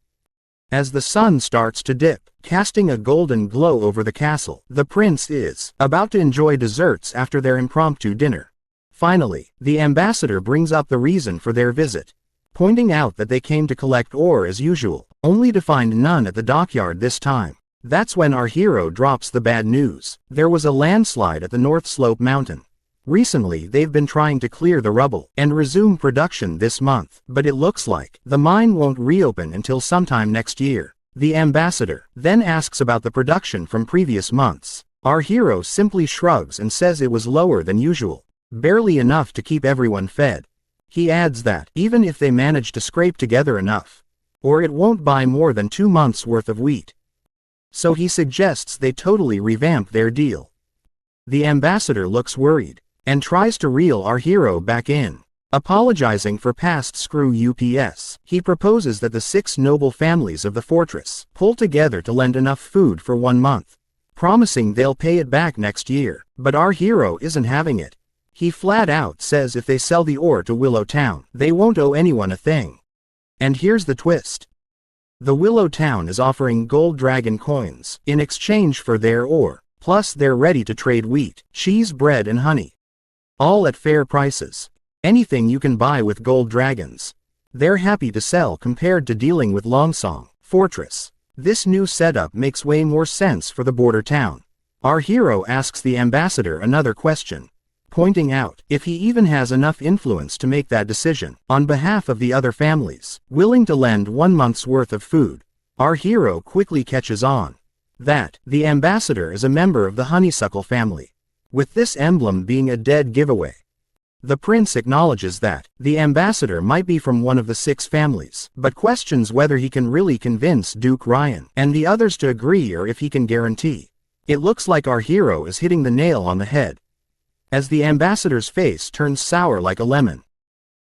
As the sun starts to dip, casting a golden glow over the castle, the prince is about to enjoy desserts after their impromptu dinner. Finally, the ambassador brings up the reason for their visit, pointing out that they came to collect ore as usual, only to find none at the dockyard this time. That's when our hero drops the bad news. There was a landslide at the North Slope Mountain. Recently they've been trying to clear the rubble and resume production this month, but it looks like the mine won't reopen until sometime next year. The ambassador then asks about the production from previous months. Our hero simply shrugs and says it was lower than usual, barely enough to keep everyone fed. He adds that, even if they manage to scrape together enough, or it won't buy more than 2 months' worth of wheat. So he suggests they totally revamp their deal. The ambassador looks worried and tries to reel our hero back in. Apologizing for past screw-ups, he proposes that the 6 noble families of the fortress pull together to lend enough food for 1 month, promising they'll pay it back next year. But our hero isn't having it. He flat out says if they sell the ore to Willow Town, they won't owe anyone a thing. And here's the twist. The Willow Town is offering gold dragon coins in exchange for their ore, plus they're ready to trade wheat, cheese, bread and honey. All at fair prices. Anything you can buy with gold dragons, they're happy to sell compared to dealing with Longsong Fortress. This new setup makes way more sense for the border town. Our hero asks the ambassador another question, pointing out if he even has enough influence to make that decision on behalf of the other families willing to lend 1 month's worth of food. Our hero quickly catches on that the ambassador is a member of the honeysuckle family, with this emblem being a dead giveaway. The prince acknowledges that the ambassador might be from one of the 6 families, but questions whether he can really convince Duke Ryan and the others to agree or if he can guarantee. It looks like our hero is hitting the nail on the head, as the ambassador's face turns sour like a lemon.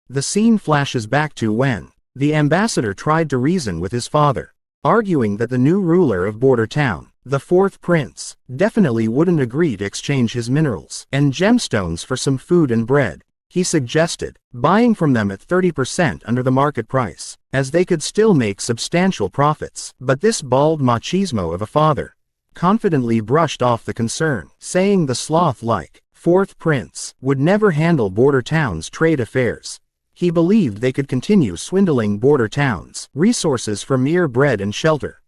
The scene flashes back to when the ambassador tried to reason with his father, arguing that the new ruler of Border Town, the 4th prince, definitely wouldn't agree to exchange his minerals and gemstones for some food and bread. He suggested buying from them at 30% under the market price, as they could still make substantial profits. But this bald machismo of a father confidently brushed off the concern, saying the sloth-like 4th prince would never handle Border Town's trade affairs. He believed they could continue swindling Border Town's resources for mere bread and shelter.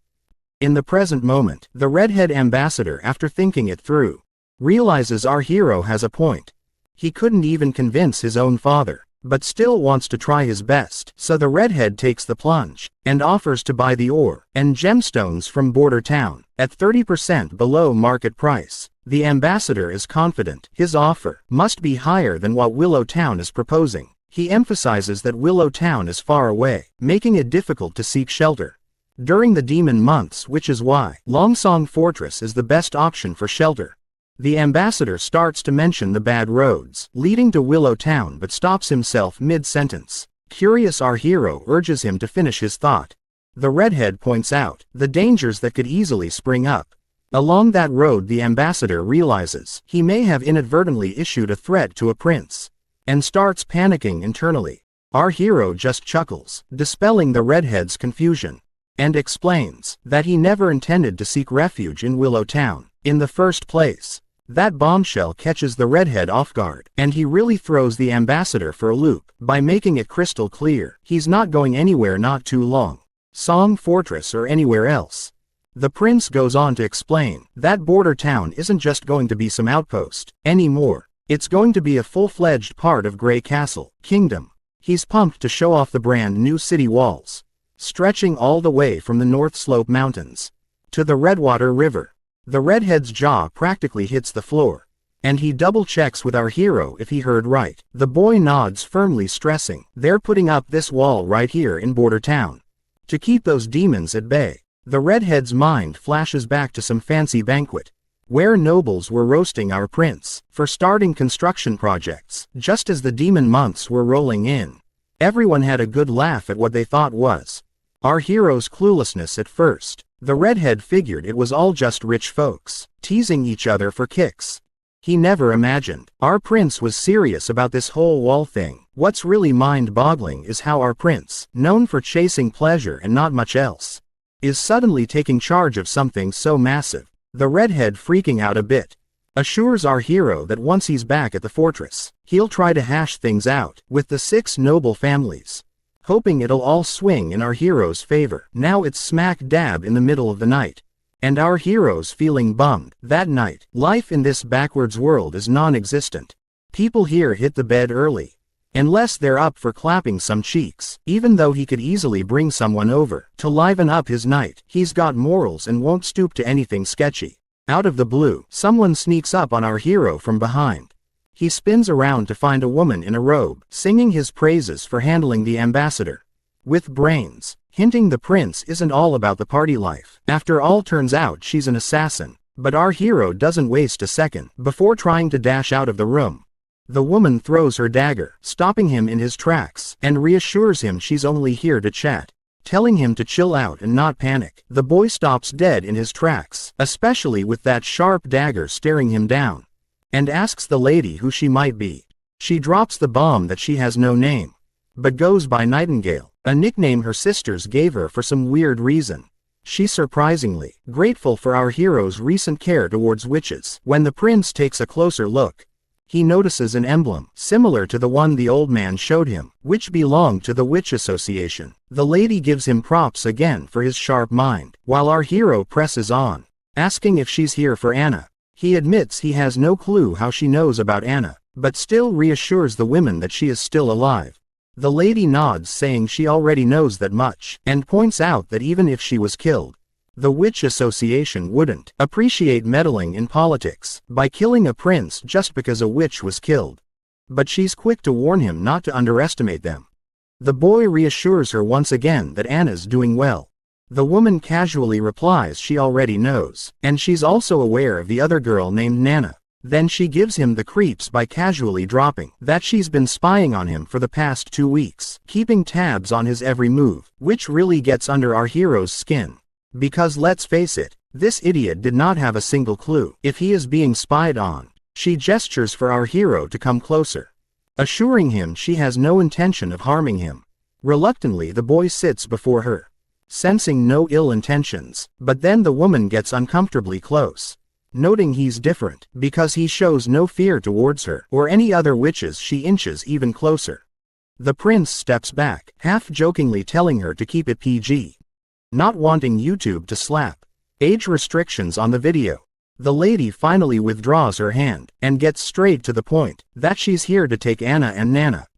In the present moment, the redhead ambassador, after thinking it through, realizes our hero has a point. He couldn't even convince his own father, but still wants to try his best. So the redhead takes the plunge and offers to buy the ore and gemstones from Border Town at 30% below market price. The ambassador is confident his offer must be higher than what Willow Town is proposing. He emphasizes that Willow Town is far away, making it difficult to seek shelter during the demon months, which is why Longsong Fortress is the best option for shelter. The ambassador starts to mention the bad roads leading to Willow Town but stops himself mid-sentence. Curious, our hero urges him to finish his thought. The redhead points out the dangers that could easily spring up along that road. The ambassador realizes he may have inadvertently issued a threat to a prince and starts panicking internally. Our hero just chuckles, dispelling the redhead's confusion, and explains that he never intended to seek refuge in Willow Town in the first place. That bombshell catches the redhead off guard, and he really throws the ambassador for a loop by making it crystal clear he's not going anywhere, not too long. Song Fortress or anywhere else. The prince goes on to explain that Border Town isn't just going to be some outpost anymore. It's going to be a full-fledged part of Grey Castle Kingdom. He's pumped to show off the brand new city walls, stretching all the way from the North Slope Mountains to the Redwater River. The redhead's jaw practically hits the floor, and he double-checks with our hero if he heard right. The boy nods firmly, stressing they're putting up this wall right here in Border Town to keep those demons at bay. The redhead's mind flashes back to some fancy banquet where nobles were roasting our prince for starting construction projects just as the demon months were rolling in. Everyone had a good laugh at what they thought was our hero's cluelessness at first. The redhead figured it was all just rich folks teasing each other for kicks. He never imagined our prince was serious about this whole wall thing. What's really mind-boggling is how our prince, known for chasing pleasure and not much else, is suddenly taking charge of something so massive. The redhead, freaking out a bit, assures our hero that once he's back at the fortress, he'll try to hash things out with the 6 noble families, hoping it'll all swing in our hero's favor. Now it's smack dab in the middle of the night, and our hero's feeling bummed. That night, life in this backwards world is non-existent. People here hit the bed early, unless they're up for clapping some cheeks. Even though he could easily bring someone over to liven up his night, he's got morals and won't stoop to anything sketchy. Out of the blue, someone sneaks up on our hero from behind. He spins around to find a woman in a robe, singing his praises for handling the ambassador with brains, hinting the prince isn't all about the party life. After all, turns out she's an assassin. But our hero doesn't waste a second before trying to dash out of the room. The woman throws her dagger, stopping him in his tracks, and reassures him she's only here to chat, telling him to chill out and not panic. The boy stops dead in his tracks, especially with that sharp dagger staring him down, and asks the lady who she might be. She drops the bomb that she has no name, but goes by Nightingale, a nickname her sisters gave her for some weird reason. She's surprisingly grateful for our hero's recent care towards witches. When the prince takes a closer look, he notices an emblem, similar to the one the old man showed him, which belonged to the Witch Association. The lady gives him props again for his sharp mind, while our hero presses on, asking if she's here for Anna. He admits he has no clue how she knows about Anna, but still reassures the women that she is still alive. The lady nods, saying she already knows that much, and points out that even if she was killed, the Witch Association wouldn't appreciate meddling in politics by killing a prince just because a witch was killed. But she's quick to warn him not to underestimate them. The boy reassures her once again that Anna's doing well. The woman casually replies she already knows, and she's also aware of the other girl named Nana. Then she gives him the creeps by casually dropping that she's been spying on him for the past 2 weeks, keeping tabs on his every move, which really gets under our hero's skin. Because let's face it, this idiot did not have a single clue if he is being spied on. She gestures for our hero to come closer, assuring him she has no intention of harming him. Reluctantly, the boy sits before her, sensing no ill intentions, but then the woman gets uncomfortably close, noting he's different because he shows no fear towards her or any other witches. She inches even closer. The prince steps back, half-jokingly telling her to keep it PG, not wanting YouTube to slap age restrictions on the video. The lady finally withdraws her hand and gets straight to the point that she's here to take Anna and Nana.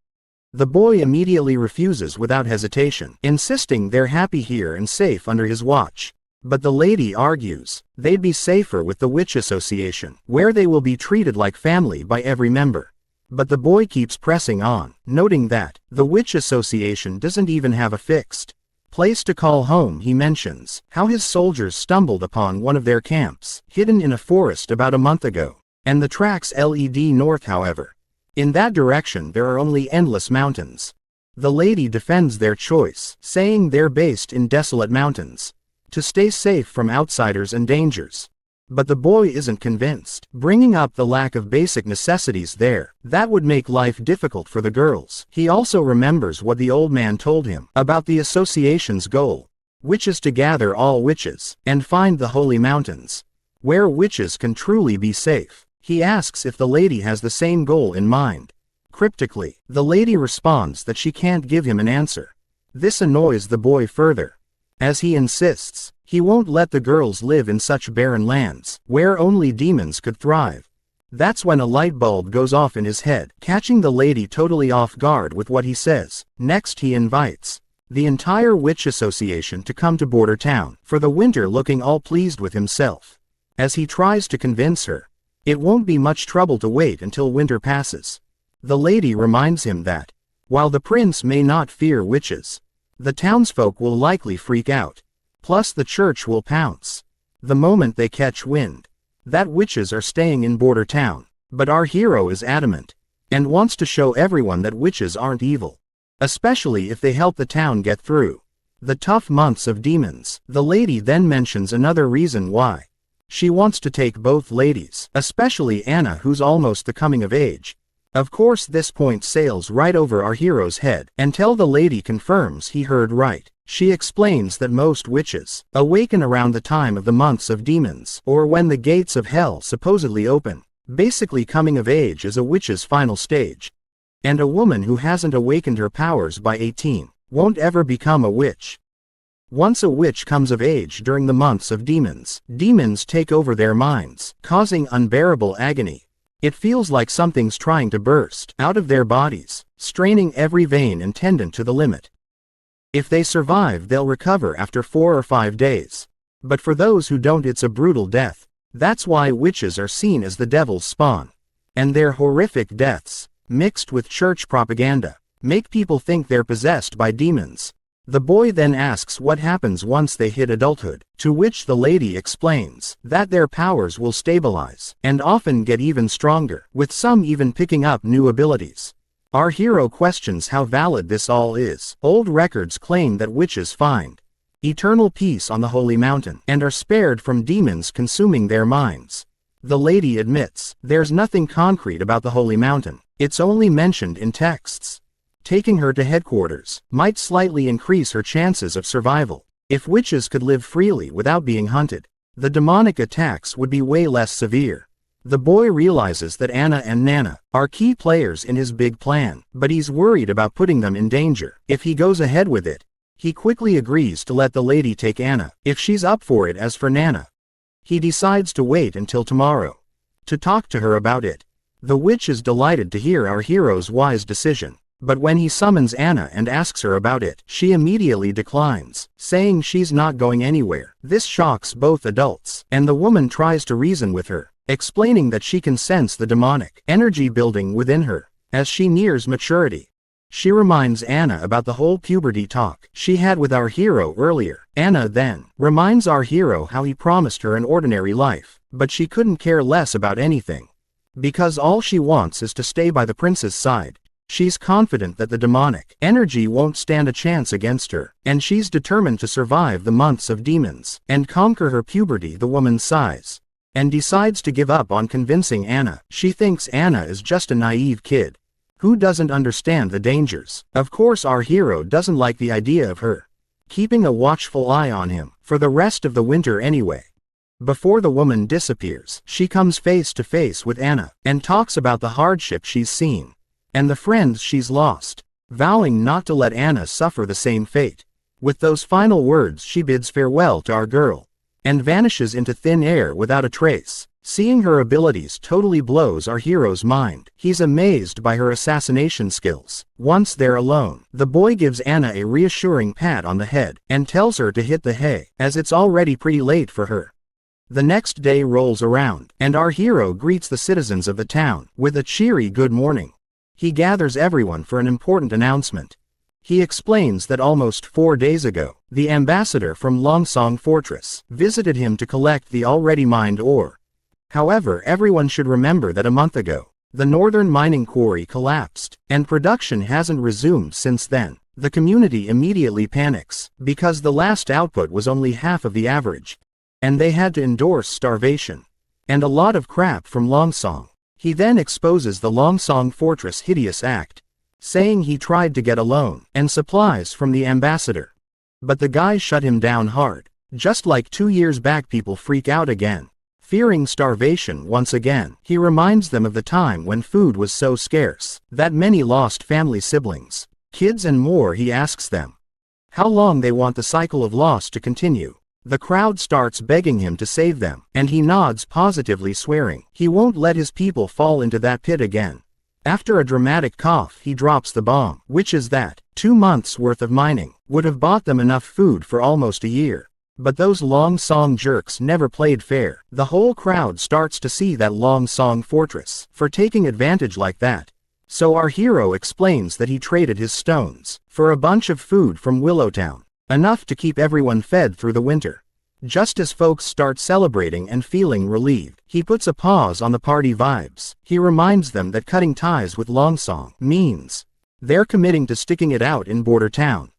The boy immediately refuses without hesitation, insisting they're happy here and safe under his watch. But the lady argues they'd be safer with the Witch Association, where they will be treated like family by every member. But the boy keeps pressing on, noting that the Witch Association doesn't even have a fixed place to call home. He mentions how his soldiers stumbled upon one of their camps, hidden in a forest about a month ago, and the tracks lead north. However, in that direction there are only endless mountains. The lady defends their choice, saying they're based in desolate mountains to stay safe from outsiders and dangers. But the boy isn't convinced, bringing up the lack of basic necessities there that would make life difficult for the girls. He also remembers what the old man told him about the association's goal, which is to gather all witches and find the holy mountains, where witches can truly be safe. He asks if the lady has the same goal in mind. Cryptically, the lady responds that she can't give him an answer. This annoys the boy further, as he insists he won't let the girls live in such barren lands where only demons could thrive. That's when a light bulb goes off in his head, catching the lady totally off guard with what he says. Next, he invites the entire Witch Association to come to Border Town for the winter, looking all pleased with himself. As he tries to convince her it won't be much trouble to wait until winter passes, the lady reminds him that while the prince may not fear witches, the townsfolk will likely freak out. Plus the church will pounce the moment they catch wind that witches are staying in Border Town. But our hero is adamant and wants to show everyone that witches aren't evil, especially if they help the town get through the tough months of demons. The lady then mentions another reason why She wants to take both ladies, especially Anna, who's almost the coming of age. Of course this point sails right over our hero's head, until the lady confirms he heard right. She explains that most witches awaken around the time of the months of demons, or when the gates of hell supposedly open. Basically, coming of age is a witch's final stage. And a woman who hasn't awakened her powers by 18 won't ever become a witch. Once a witch comes of age during the months of demons, demons take over their minds, causing unbearable agony. It feels like something's trying to burst out of their bodies, straining every vein and tendon to the limit. If they survive, they'll recover after 4 or 5 days. But for those who don't, it's a brutal death. That's why witches are seen as the devil's spawn. And their horrific deaths, mixed with church propaganda, make people think they're possessed by demons. The boy then asks what happens once they hit adulthood, to which the lady explains that their powers will stabilize, and often get even stronger, with some even picking up new abilities. Our hero questions how valid this all is. Old records claim that witches find eternal peace on the holy mountain, and are spared from demons consuming their minds. The lady admits, there's nothing concrete about the holy mountain, it's only mentioned in texts. Taking her to headquarters might slightly increase her chances of survival. If witches could live freely without being hunted, the demonic attacks would be way less severe. The boy realizes that Anna and Nana are key players in his big plan, but he's worried about putting them in danger. If he goes ahead with it, he quickly agrees to let the lady take Anna, if she's up for it. As for Nana, he decides to wait until tomorrow to talk to her about it. The witch is delighted to hear our hero's wise decision. But when he summons Anna and asks her about it, she immediately declines, saying she's not going anywhere. This shocks both adults, and the woman tries to reason with her, explaining that she can sense the demonic energy building within her as she nears maturity. She reminds Anna about the whole puberty talk she had with our hero earlier. Anna then reminds our hero how he promised her an ordinary life, but she couldn't care less about anything, because all she wants is to stay by the prince's side. She's confident that the demonic energy won't stand a chance against her, and she's determined to survive the months of demons and conquer her puberty. The woman sighs and decides to give up on convincing Anna. She thinks Anna is just a naive kid who doesn't understand the dangers. Of course, our hero doesn't like the idea of her keeping a watchful eye on him for the rest of the winter anyway. Before the woman disappears, she comes face to face with Anna and talks about the hardship she's seen and the friends she's lost, vowing not to let Anna suffer the same fate. With those final words, she bids farewell to our girl and vanishes into thin air without a trace. Seeing her abilities totally blows our hero's mind. He's amazed by her assassination skills. Once they're alone, the boy gives Anna a reassuring pat on the head and tells her to hit the hay, as it's already pretty late for her. The next day rolls around, and our hero greets the citizens of the town with a cheery good morning. He gathers everyone for an important announcement. He explains that almost 4 days ago, the ambassador from Longsong Fortress visited him to collect the already mined ore. However, everyone should remember that a month ago, the northern mining quarry collapsed, and production hasn't resumed since then. The community immediately panics, because the last output was only half of the average, and they had to endorse starvation and a lot of crap from Longsong. He then exposes the Longsong Fortress' hideous act, saying he tried to get a loan and supplies from the ambassador, but the guy shut him down hard. Just like 2 years back, people freak out again, fearing starvation once again. He reminds them of the time when food was so scarce that many lost family, siblings, kids and more. He asks them how long they want the cycle of loss to continue. The crowd starts begging him to save them, and he nods positively, swearing he won't let his people fall into that pit again. After a dramatic cough, he drops the bomb, which is that 2 months' worth of mining would have bought them enough food for almost a year. But those Longsong jerks never played fair. The whole crowd starts to see that Longsong Fortress for taking advantage like that. So our hero explains that he traded his stones for a bunch of food from Willowtown, enough to keep everyone fed through the winter. Just as folks start celebrating and feeling relieved, he puts a pause on the party vibes. He reminds them that cutting ties with Longsong means they're committing to sticking it out in Border Town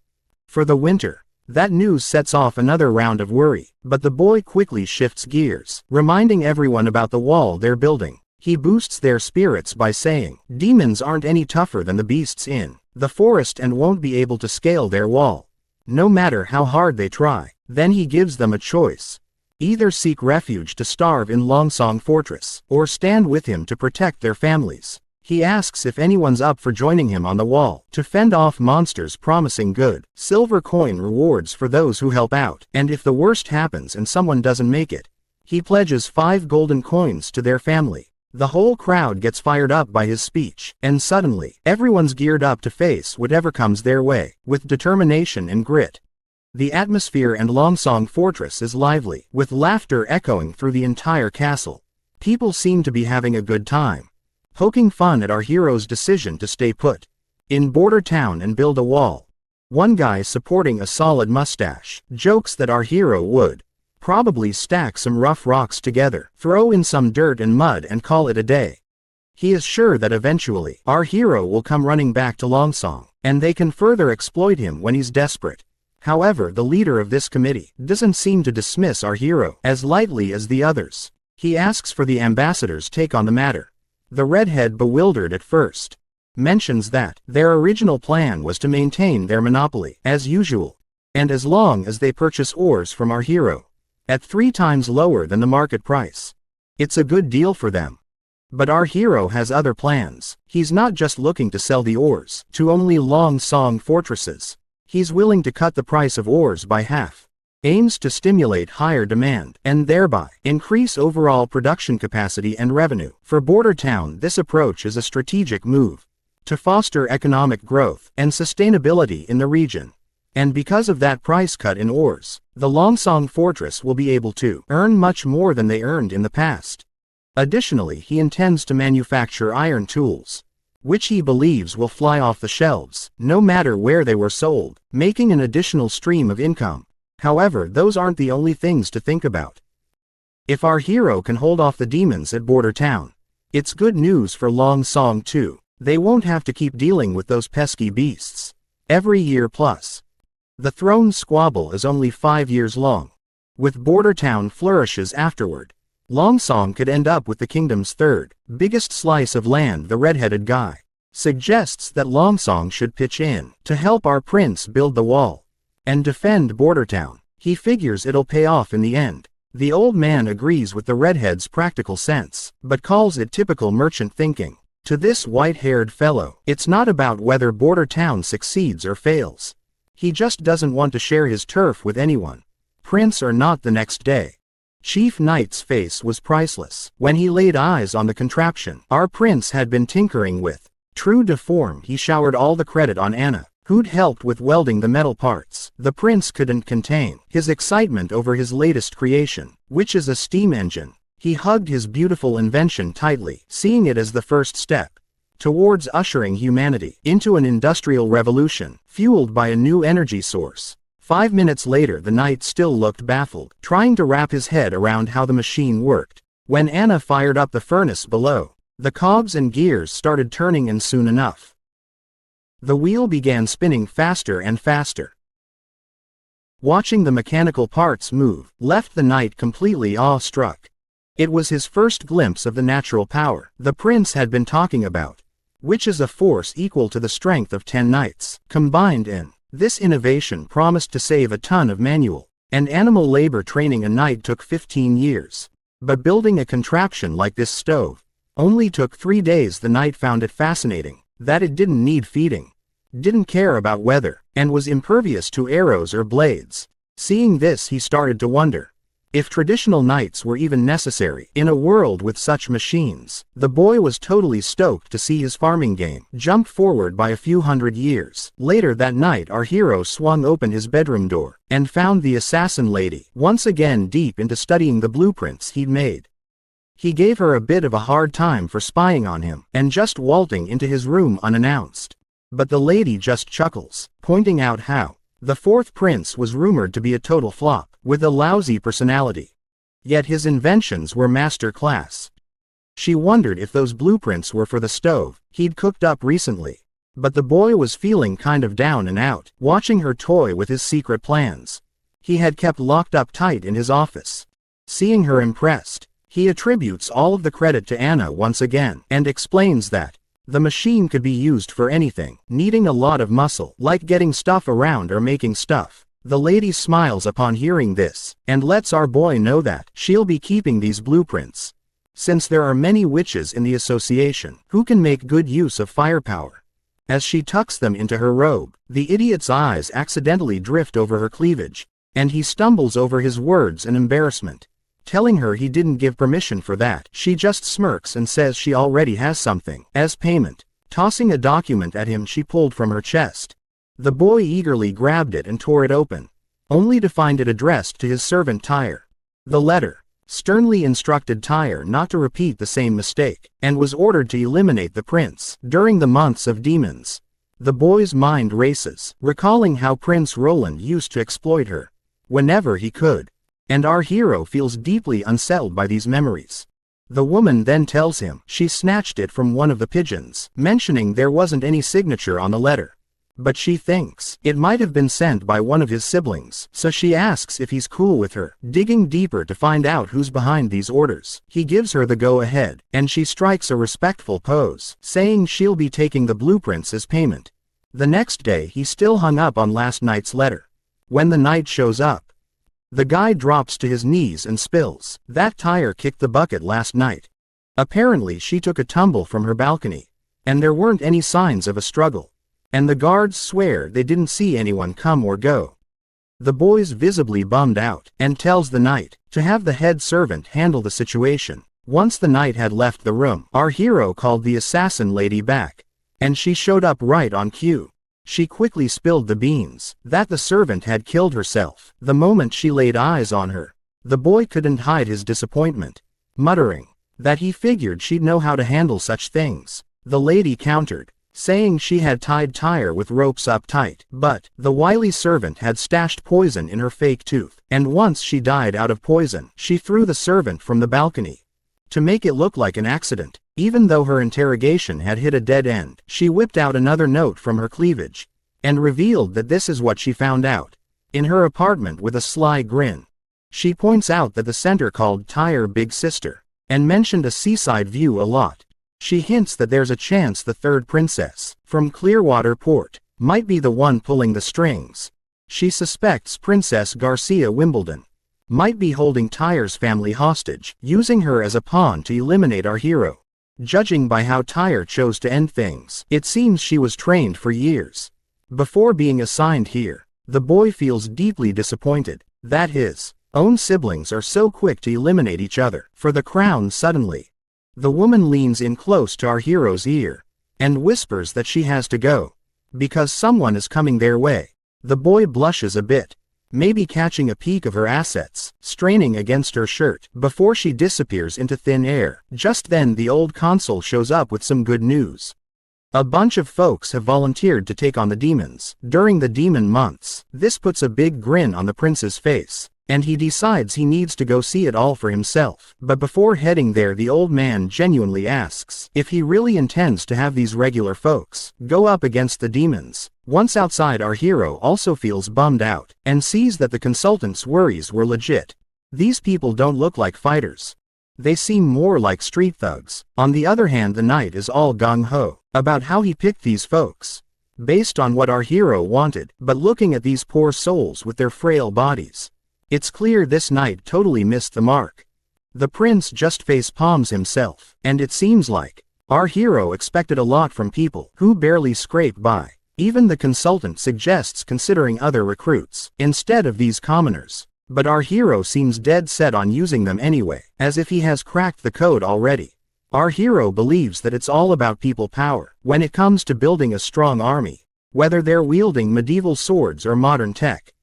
for the winter. That news sets off another round of worry, but the boy quickly shifts gears, reminding everyone about the wall they're building. He boosts their spirits by saying, demons aren't any tougher than the beasts in the forest and won't be able to scale their wall, no matter how hard they try. Then he gives them a choice. Either seek refuge to starve in Longsong Fortress, or stand with him to protect their families. He asks if anyone's up for joining him on the wall to fend off monsters, promising good silver coin rewards for those who help out, and if the worst happens and someone doesn't make it, he pledges 5 golden coins to their family. The whole crowd gets fired up by his speech, and suddenly, everyone's geared up to face whatever comes their way, with determination and grit. The atmosphere and Longsong Fortress is lively, with laughter echoing through the entire castle. People seem to be having a good time, poking fun at our hero's decision to stay put in Border Town and build a wall. One guy supporting a solid mustache jokes that our hero would probably stack some rough rocks together, throw in some dirt and mud and call it a day. He is sure that eventually, our hero will come running back to Longsong, and they can further exploit him when he's desperate. However, the leader of this committee doesn't seem to dismiss our hero as lightly as the others. He asks for the ambassador's take on the matter. The redhead, bewildered at first, mentions that their original plan was to maintain their monopoly, as usual, and as long as they purchase ores from our hero at 3 times lower than the market price, it's a good deal for them. But our hero has other plans. He's not just looking to sell the ores to only Longsong fortresses. He's willing to cut the price of ores by half, aims to stimulate higher demand, and thereby increase overall production capacity and revenue. For Border Town, this approach is a strategic move to foster economic growth and sustainability in the region. And because of that price cut in ores, the Longsong Fortress will be able to earn much more than they earned in the past. Additionally, he intends to manufacture iron tools, which he believes will fly off the shelves, no matter where they were sold, making an additional stream of income. However, those aren't the only things to think about. If our hero can hold off the demons at Border Town, it's good news for Longsong too. They won't have to keep dealing with those pesky beasts every year plus. The throne squabble is only 5 years long. With Border Town flourishes afterward, Longsong could end up with the kingdom's 3rd biggest slice of land. The red-headed guy suggests that Longsong should pitch in to help our prince build the wall and defend Border Town. He figures it'll pay off in the end. The old man agrees with the redhead's practical sense, but calls it typical merchant thinking. To this white-haired fellow, it's not about whether Border Town succeeds or fails. He just doesn't want to share his turf with anyone, prince or not. The next day, Chief Knight's face was priceless when he laid eyes on the contraption our prince had been tinkering with. True to form, he showered all the credit on Anna, who'd helped with welding the metal parts. The prince couldn't contain his excitement over his latest creation, which is a steam engine. He hugged his beautiful invention tightly, seeing it as the first step towards ushering humanity into an industrial revolution, fueled by a new energy source. 5 minutes later, the knight still looked baffled, trying to wrap his head around how the machine worked. When Anna fired up the furnace below, the cogs and gears started turning, and soon enough, the wheel began spinning faster and faster. Watching the mechanical parts move left the knight completely awestruck. It was his first glimpse of the natural power the prince had been talking about, which is a force equal to the strength of 10 knights combined in. This innovation promised to save a ton of manual and animal labor. Training a knight took 15 years, but building a contraption like this stove only took 3 days. The knight found it fascinating that it didn't need feeding, didn't care about weather, and was impervious to arrows or blades. Seeing this, he started to wonder if traditional knights were even necessary in a world with such machines. The boy was totally stoked to see his farming game jump forward by a few hundred years. Later that night, our hero swung open his bedroom door and found the assassin lady once again deep into studying the blueprints he'd made. He gave her a bit of a hard time for spying on him and just waltzing into his room unannounced. But the lady just chuckles, pointing out how the 4th prince was rumored to be a total flop, with a lousy personality. Yet his inventions were master class. She wondered if those blueprints were for the stove he'd cooked up recently. But the boy was feeling kind of down and out, watching her toy with his secret plans. He had kept locked up tight in his office. Seeing her impressed, he attributes all of the credit to Anna once again, and explains that the machine could be used for anything, needing a lot of muscle, like getting stuff around or making stuff. The lady smiles upon hearing this, and lets our boy know that she'll be keeping these blueprints, since there are many witches in the association who can make good use of firepower. As she tucks them into her robe, the idiot's eyes accidentally drift over her cleavage, and he stumbles over his words in embarrassment. Telling her he didn't give permission for that, she just smirks and says she already has something as payment, tossing a document at him she pulled from her chest. The boy eagerly grabbed it and tore it open, only to find it addressed to his servant Tyre. The letter sternly instructed Tyre not to repeat the same mistake, and was ordered to eliminate the prince during the months of demons. The boy's mind races, recalling how Prince Roland used to exploit her whenever he could, and our hero feels deeply unsettled by these memories. The woman then tells him she snatched it from one of the pigeons, mentioning there wasn't any signature on the letter. But she thinks it might have been sent by one of his siblings, so she asks if he's cool with her digging deeper to find out who's behind these orders. He gives her the go-ahead, and she strikes a respectful pose, saying she'll be taking the blueprints as payment. The next day he's still hung up on last night's letter. When the knight shows up, the guy drops to his knees and spills that Tyre kicked the bucket last night. Apparently she took a tumble from her balcony, and there weren't any signs of a struggle. And the guards swear they didn't see anyone come or go. The boy's visibly bummed out, and tells the knight to have the head servant handle the situation. Once the knight had left the room, our hero called the assassin lady back, and she showed up right on cue. She quickly spilled the beans that the servant had killed herself the moment she laid eyes on her. The boy couldn't hide his disappointment, muttering that he figured she'd know how to handle such things. The lady countered, saying she had tied Tyre with ropes up tight, but the wily servant had stashed poison in her fake tooth, and once she died out of poison, she threw the servant from the balcony. To make it look like an accident, even though her interrogation had hit a dead end, she whipped out another note from her cleavage, and revealed that this is what she found out in her apartment with a sly grin. She points out that the center called Tyre Big Sister, and mentioned a seaside view a lot. She hints that there's a chance the third princess, from Clearwater Port, might be the one pulling the strings. She suspects Princess Garcia Wimbledon might be holding Tyre's family hostage, using her as a pawn to eliminate our hero. Judging by how Tyre chose to end things, it seems she was trained for years before being assigned here. The boy feels deeply disappointed that his own siblings are so quick to eliminate each other for the crown suddenly. The woman leans in close to our hero's ear, and whispers that she has to go, because someone is coming their way. The boy blushes a bit, maybe catching a peek of her assets, straining against her shirt, before she disappears into thin air. Just then the old consul shows up with some good news. A bunch of folks have volunteered to take on the demons during the demon months. This puts a big grin on the prince's face, and he decides he needs to go see it all for himself. But before heading there, the old man genuinely asks if he really intends to have these regular folks go up against the demons. Once outside, our hero also feels bummed out, and sees that the consultant's worries were legit. These people don't look like fighters. They seem more like street thugs. On the other hand, the knight is all gung-ho about how he picked these folks based on what our hero wanted, but looking at these poor souls with their frail bodies, it's clear this knight totally missed the mark. The prince just face palms himself, and it seems like our hero expected a lot from people who barely scrape by. Even the consultant suggests considering other recruits instead of these commoners, but our hero seems dead set on using them anyway, as if he has cracked the code already. Our hero believes that it's all about people power when it comes to building a strong army, whether they're wielding medieval swords or modern tech.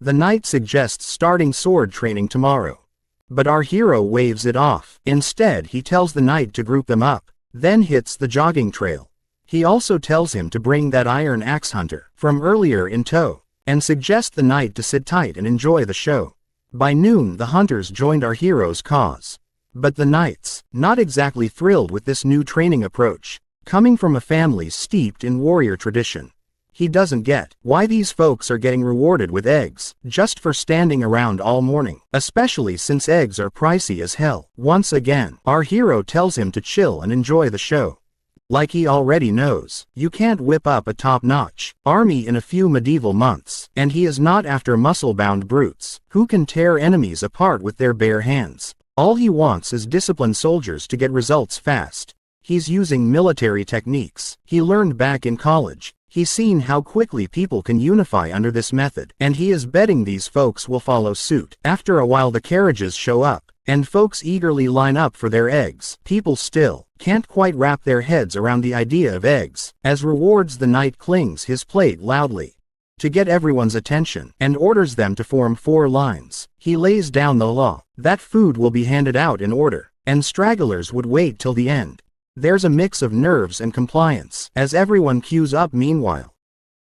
The knight suggests starting sword training tomorrow, but our hero waves it off. Instead, he tells the knight to group them up, then hits the jogging trail. He also tells him to bring that iron axe hunter from earlier in tow, and suggests the knight to sit tight and enjoy the show. By noon, the hunters joined our hero's cause, but the knight's not exactly thrilled with this new training approach. coming from a family steeped in warrior tradition. He doesn't get why these folks are getting rewarded with eggs, just for standing around all morning, especially since eggs are pricey as hell. Once again, our hero tells him to chill and enjoy the show. Like he already knows, you can't whip up a top-notch army in a few medieval months, and he is not after muscle-bound brutes, who can tear enemies apart with their bare hands. All he wants is disciplined soldiers to get results fast. He's using military techniques he learned back in college. He's seen how quickly people can unify under this method, and he is betting these folks will follow suit. After a while the carriages show up, and folks eagerly line up for their eggs. People still can't quite wrap their heads around the idea of eggs. As rewards, the knight clings his plate loudly to get everyone's attention, and orders them to form 4 lines. He lays down the law that food will be handed out in order, and stragglers would wait till the end. There's a mix of nerves and compliance, as everyone queues up meanwhile.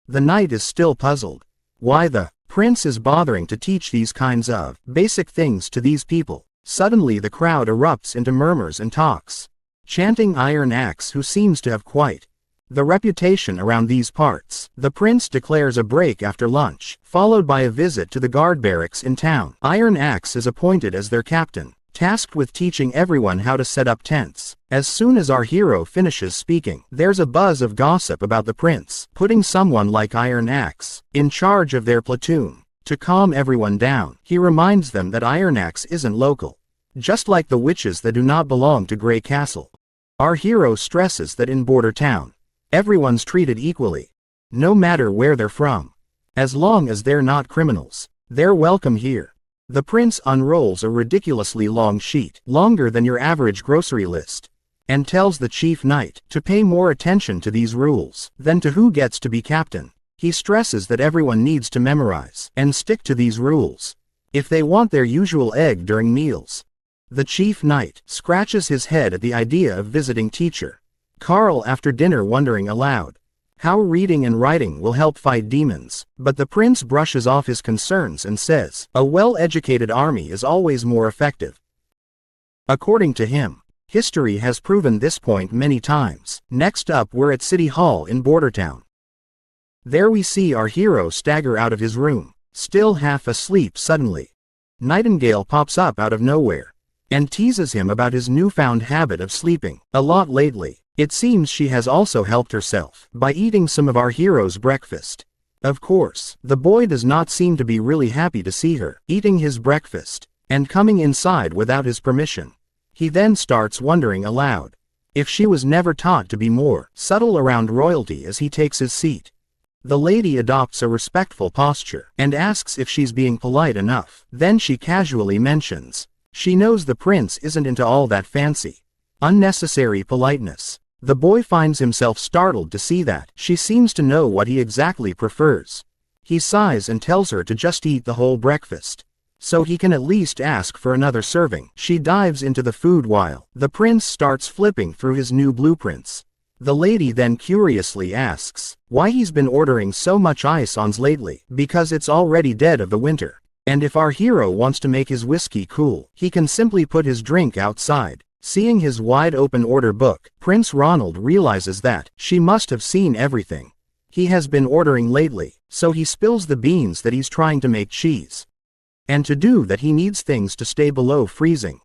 The knight is still puzzled why the prince is bothering to teach these kinds of basic things to these people. Suddenly the crowd erupts into murmurs and talks, chanting Iron Axe, who seems to have quite the reputation around these parts. The prince declares a break after lunch, followed by a visit to the guard barracks in town. Iron Axe is appointed as their captain, tasked with teaching everyone how to set up tents. As soon as our hero finishes speaking, there's a buzz of gossip about the prince putting someone like Iron Axe in charge of their platoon. To calm everyone down, he reminds them that Iron Axe isn't local, just like the witches that do not belong to Grey Castle. Our hero stresses that in Border Town, everyone's treated equally, no matter where they're from. As long as they're not criminals, they're welcome here. The prince unrolls a ridiculously long sheet, longer than your average grocery list, and tells the chief knight to pay more attention to these rules than to who gets to be captain. He stresses that everyone needs to memorize and stick to these rules if they want their usual egg during meals. The chief knight scratches his head at the idea of visiting teacher Carl after dinner, wondering aloud how reading and writing will help fight demons, but the prince brushes off his concerns and says a well-educated army is always more effective. According to him, history has proven this point many times. Next up, we're at City Hall in Bordertown. There we see our hero stagger out of his room, still half asleep. Suddenly, Nightingale pops up out of nowhere and teases him about his newfound habit of sleeping a lot lately. It seems she has also helped herself by eating some of our hero's breakfast. Of course, the boy does not seem to be really happy to see her eating his breakfast and coming inside without his permission. He then starts wondering aloud if she was never taught to be more subtle around royalty. As he takes his seat, the lady adopts a respectful posture and asks if she's being polite enough. Then she casually mentions she knows the prince isn't into all that fancy, unnecessary politeness. The boy finds himself startled to see that she seems to know what he exactly prefers. He sighs and tells her to just eat the whole breakfast, so he can at least ask for another serving. She dives into the food while the prince starts flipping through his new blueprints. The lady then curiously asks why he's been ordering so much ice-ons lately. Because it's already dead of the winter, and if our hero wants to make his whiskey cool, he can simply put his drink outside. Seeing his wide-open order book, Prince Ronald realizes that she must have seen everything he has been ordering lately, so he spills the beans that he's trying to make cheese. And to do that he needs things to stay below freezing.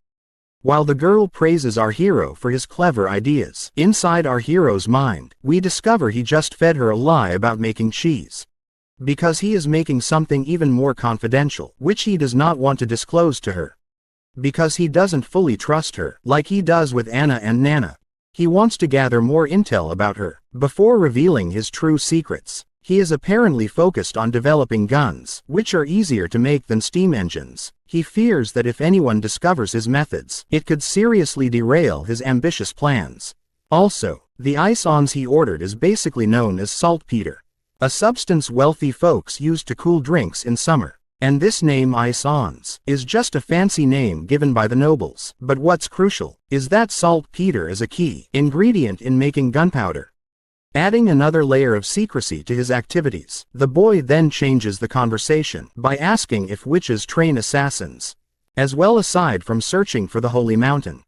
While the girl praises our hero for his clever ideas, inside our hero's mind, we discover he just fed her a lie about making cheese, because he is making something even more confidential, which he does not want to disclose to her. Because he doesn't fully trust her, like he does with Anna and Nana. He wants to gather more intel about her before revealing his true secrets. He is apparently focused on developing guns, which are easier to make than steam engines. He fears that if anyone discovers his methods, it could seriously derail his ambitious plans. Also, the ice-ons he ordered is basically known as saltpeter, a substance wealthy folks use to cool drinks in summer. And this name ice-ons is just a fancy name given by the nobles. But what's crucial is that saltpeter is a key ingredient in making gunpowder, adding another layer of secrecy to his activities. The boy then changes the conversation by asking if witches train assassins as well aside from searching for the Holy Mountain.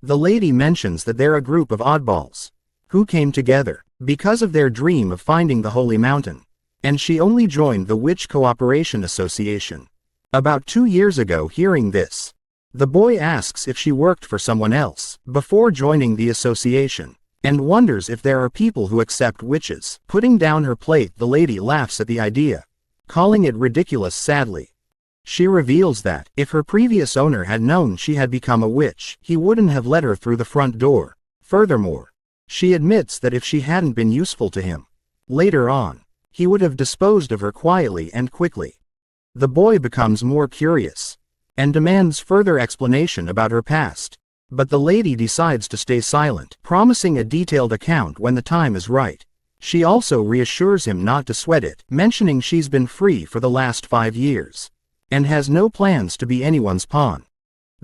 The lady mentions that they're a group of oddballs who came together because of their dream of finding the Holy Mountain. And she only joined the Witch Cooperation Association about 2 years ago. Hearing this, the boy asks if she worked for someone else before joining the association, and wonders if there are people who accept witches. Putting down her plate, the lady laughs at the idea, calling it ridiculous. Sadly, she reveals that if her previous owner had known she had become a witch, he wouldn't have let her through the front door. Furthermore, she admits that if she hadn't been useful to him later on, he would have disposed of her quietly and quickly. The boy becomes more curious and demands further explanation about her past, but the lady decides to stay silent, promising a detailed account when the time is right. She also reassures him not to sweat it, mentioning she's been free for the last 5 years and has no plans to be anyone's pawn.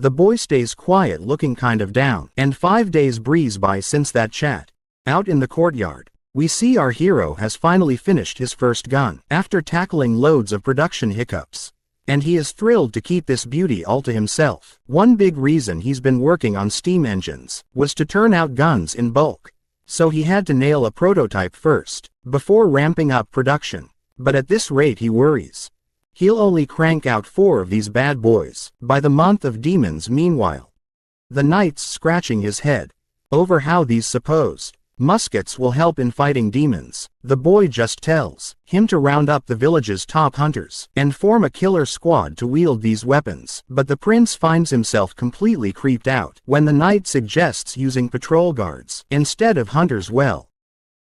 The boy stays quiet, looking kind of down, and 5 days breeze by since that chat. Out in the courtyard, we see our hero has finally finished his first gun after tackling loads of production hiccups, and he is thrilled to keep this beauty all to himself. One big reason he's been working on steam engines was to turn out guns in bulk, so he had to nail a prototype first before ramping up production. But at this rate, he worries he'll only crank out 4 of these bad boys by the month of demons. Meanwhile, the knight's scratching his head over how these supposed muskets will help in fighting demons. The boy just tells him to round up the village's top hunters and form a killer squad to wield these weapons. But the prince finds himself completely creeped out when the knight suggests using patrol guards instead of hunters. Well,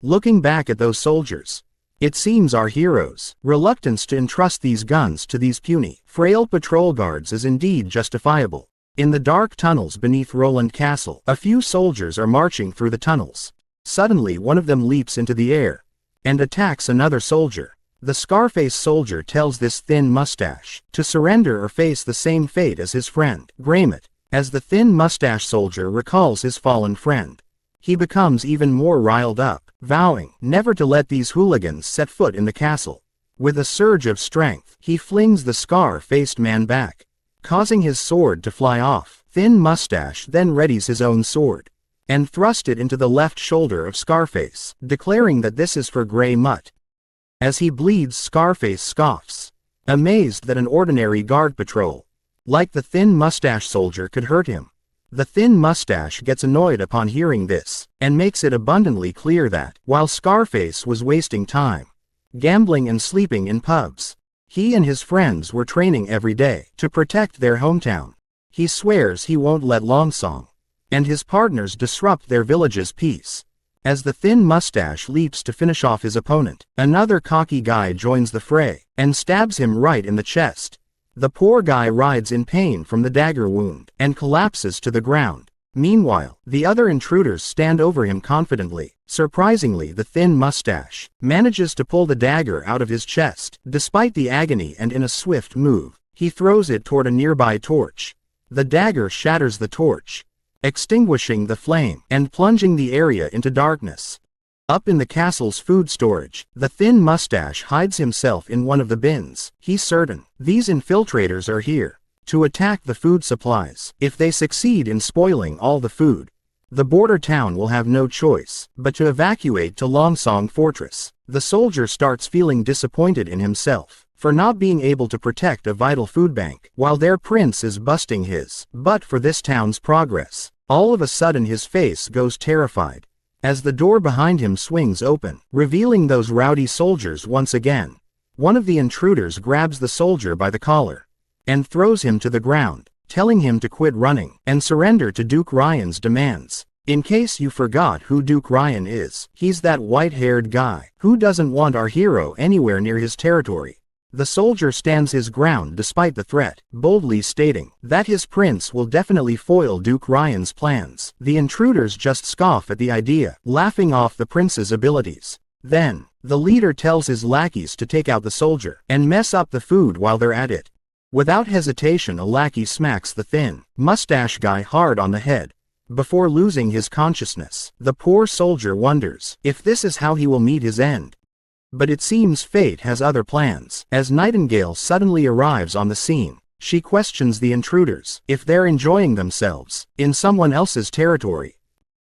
looking back at those soldiers, it seems our hero's reluctance to entrust these guns to these puny, frail patrol guards is indeed justifiable. In the dark tunnels beneath Roland Castle, a few soldiers are marching through the tunnels. Suddenly one of them leaps into the air and attacks another soldier. The Scarface soldier tells this thin mustache to surrender or face the same fate as his friend Graymet. As the thin mustache soldier recalls his fallen friend, he becomes even more riled up, vowing never to let these hooligans set foot in the castle. With a surge of strength, he flings the scar-faced man back, causing his sword to fly off. Thin Mustache then readies his own sword and thrust it into the left shoulder of Scarface, declaring that this is for Grey Mutt. As he bleeds, Scarface scoffs, amazed that an ordinary guard patrol like the Thin Mustache soldier could hurt him. The Thin Mustache gets annoyed upon hearing this, and makes it abundantly clear that, while Scarface was wasting time gambling and sleeping in pubs, he and his friends were training every day to protect their hometown. He swears he won't let Longsong and his partners disrupt their village's peace. As the Thin Mustache leaps to finish off his opponent, another cocky guy joins the fray and stabs him right in the chest. The poor guy writhes in pain from the dagger wound and collapses to the ground. Meanwhile, the other intruders stand over him confidently. Surprisingly, the Thin Mustache manages to pull the dagger out of his chest, despite the agony, and in a swift move, he throws it toward a nearby torch. The dagger shatters the torch, extinguishing the flame and plunging the area into darkness. Up in the castle's food storage, the Thin Mustache hides himself in one of the bins. He's certain these infiltrators are here to attack the food supplies. If they succeed in spoiling all the food, the border town will have no choice but to evacuate to Longsong Fortress. The soldier starts feeling disappointed in himself for not being able to protect a vital food bank while their prince is busting his butt for this town's progress. All of a sudden his face goes terrified as the door behind him swings open, revealing those rowdy soldiers once again. One of the intruders grabs the soldier by the collar and throws him to the ground, telling him to quit running and surrender to Duke Ryan's demands. In case you forgot who Duke Ryan is, he's that white-haired guy who doesn't want our hero anywhere near his territory. The soldier stands his ground despite the threat, boldly stating that his prince will definitely foil Duke Ryan's plans. The intruders just scoff at the idea, laughing off the prince's abilities. Then, the leader tells his lackeys to take out the soldier and mess up the food while they're at it. Without hesitation, a lackey smacks the Thin Mustache guy hard on the head before losing his consciousness. The poor soldier wonders if this is how he will meet his end. But it seems fate has other plans. As Nightingale suddenly arrives on the scene, she questions the intruders if they're enjoying themselves in someone else's territory.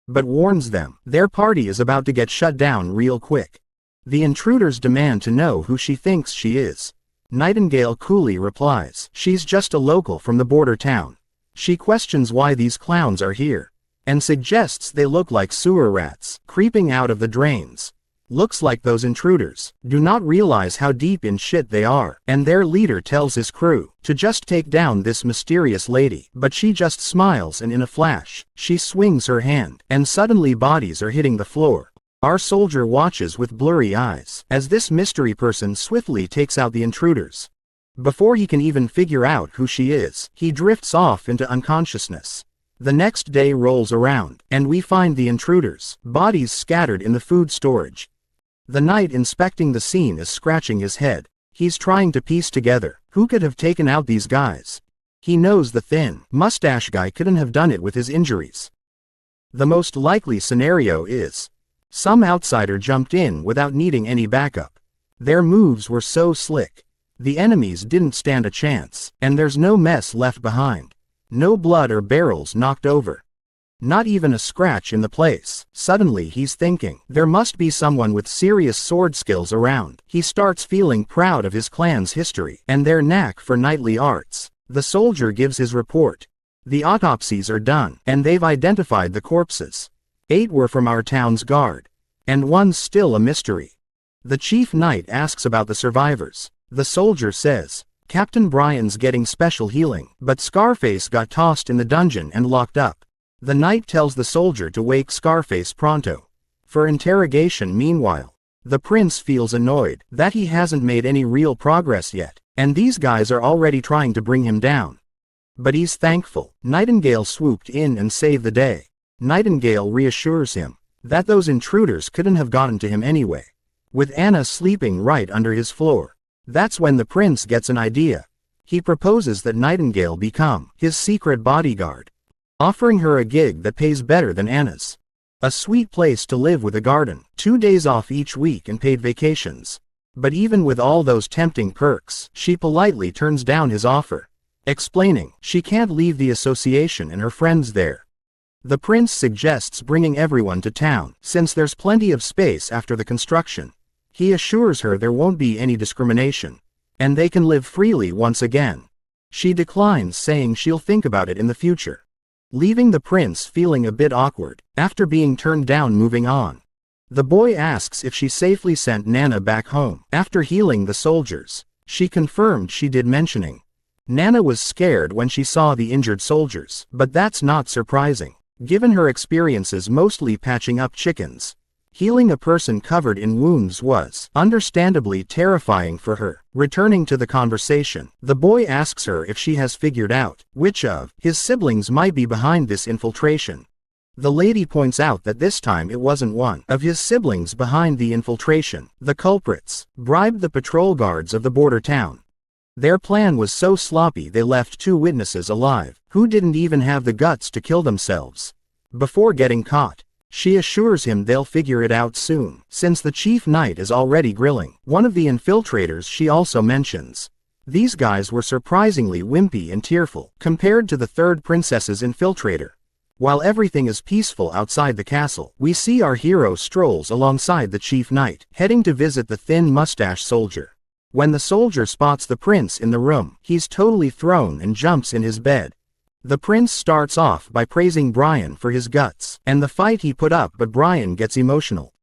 but warns them their party is about to get shut down real quick. The intruders demand to know who she thinks she is. Nightingale coolly replies she's just a local from the border town. She questions why these clowns are here, and suggests they look like sewer rats, creeping out of the drains. Looks like those intruders do not realize how deep in shit they are, and their leader tells his crew to just take down this mysterious lady, but she just smiles, and in a flash, she swings her hand, and suddenly bodies are hitting the floor. Our soldier watches with blurry eyes as this mystery person swiftly takes out the intruders. Before he can even figure out who she is, he drifts off into unconsciousness. The next day rolls around, and we find the intruders' bodies scattered in the food storage. The knight inspecting the scene is scratching his head. He's trying to piece together who could have taken out these guys. He knows the thin mustache guy couldn't have done it with his injuries. The most likely scenario is some outsider jumped in without needing any backup. Their moves were so slick. The enemies didn't stand a chance, and there's no mess left behind. No blood or barrels knocked over. Not even a scratch in the place. Suddenly he's thinking, there must be someone with serious sword skills around. He starts feeling proud of his clan's history, and their knack for knightly arts. The soldier gives his report. The autopsies are done, and they've identified the corpses. 8 were from our town's guard, and 1's still a mystery. The chief knight asks about the survivors. The soldier says, Captain Brian's getting special healing, but Scarface got tossed in the dungeon and locked up. The knight tells the soldier to wake Scarface pronto for interrogation. Meanwhile, the prince feels annoyed that he hasn't made any real progress yet, and these guys are already trying to bring him down. But he's thankful Nightingale swooped in and saved the day. Nightingale reassures him that those intruders couldn't have gotten to him anyway, with Anna sleeping right under his floor. That's when the prince gets an idea. He proposes that Nightingale become his secret bodyguard, offering her a gig that pays better than Anna's. A sweet place to live with a garden, 2 days off each week and paid vacations. But even with all those tempting perks, she politely turns down his offer, explaining she can't leave the association and her friends there. The prince suggests bringing everyone to town, since there's plenty of space after the construction. He assures her there won't be any discrimination, and they can live freely once again. She declines, saying she'll think about it in the future, leaving the prince feeling a bit awkward after being turned down. Moving on, the boy asks if she safely sent Nana back home after healing the soldiers. She confirmed she did, mentioning Nana was scared when she saw the injured soldiers, but that's not surprising, given her experiences mostly patching up chickens. Healing a person covered in wounds was understandably terrifying for her. Returning to the conversation, the boy asks her if she has figured out which of his siblings might be behind this infiltration. The lady points out that this time it wasn't one of his siblings behind the infiltration. The culprits bribed the patrol guards of the border town. Their plan was so sloppy they left 2 witnesses alive, who didn't even have the guts to kill themselves before getting caught. She assures him they'll figure it out soon, since the chief knight is already grilling one of the infiltrators. She also mentions these guys were surprisingly wimpy and tearful compared to the 3rd princess's infiltrator. While everything is peaceful outside the castle, we see our hero strolls alongside the chief knight, heading to visit the thin mustache soldier. When the soldier spots the prince in the room, he's totally thrown and jumps in his bed. The prince starts off by praising Brian for his guts and the fight he put up, but Brian gets emotional,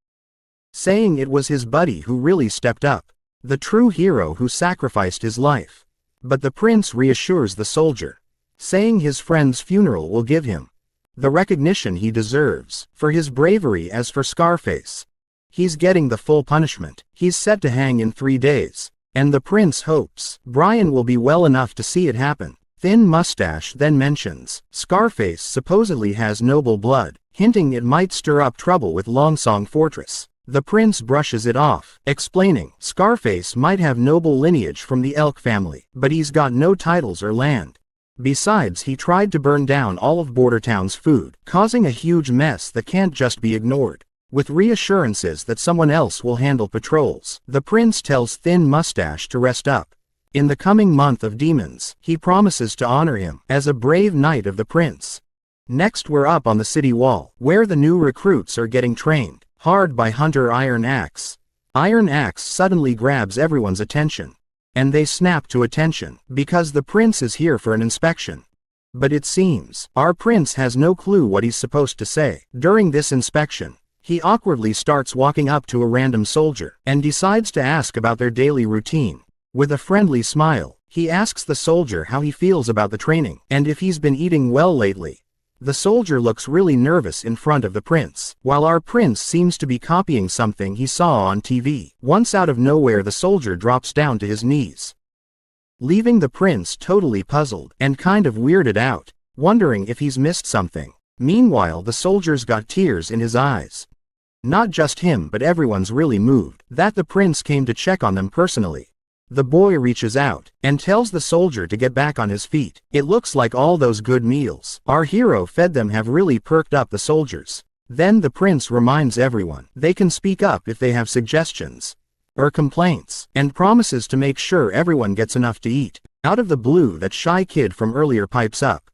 saying it was his buddy who really stepped up, the true hero who sacrificed his life. But the prince reassures the soldier, saying his friend's funeral will give him the recognition he deserves for his bravery. As for Scarface, he's getting the full punishment. He's set to hang in 3 days, and the prince hopes Brian will be well enough to see it happen. Thin Mustache then mentions Scarface supposedly has noble blood, hinting it might stir up trouble with Longsong Fortress. The prince brushes it off, explaining Scarface might have noble lineage from the Elk family, but he's got no titles or land. Besides, he tried to burn down all of Bordertown's food, causing a huge mess that can't just be ignored. With reassurances that someone else will handle patrols, the prince tells Thin Mustache to rest up. In the coming month of demons, he promises to honor him as a brave knight of the prince. Next we're up on the city wall, where the new recruits are getting trained hard by Hunter Iron Axe. Iron Axe suddenly grabs everyone's attention. And they snap to attention, because the prince is here for an inspection. But it seems, our prince has no clue what he's supposed to say. During this inspection, he awkwardly starts walking up to a random soldier, and decides to ask about their daily routine. With a friendly smile, he asks the soldier how he feels about the training, and if he's been eating well lately. The soldier looks really nervous in front of the prince, while our prince seems to be copying something he saw on TV. Once out of nowhere the soldier drops down to his knees, leaving the prince totally puzzled, and kind of weirded out, wondering if he's missed something. Meanwhile the soldier's got tears in his eyes. Not just him but everyone's really moved, that the prince came to check on them personally. The boy reaches out, and tells the soldier to get back on his feet. It looks like all those good meals our hero fed them have really perked up the soldiers. Then the prince reminds everyone they can speak up if they have suggestions or complaints, and promises to make sure everyone gets enough to eat. Out of the blue that shy kid from earlier pipes up.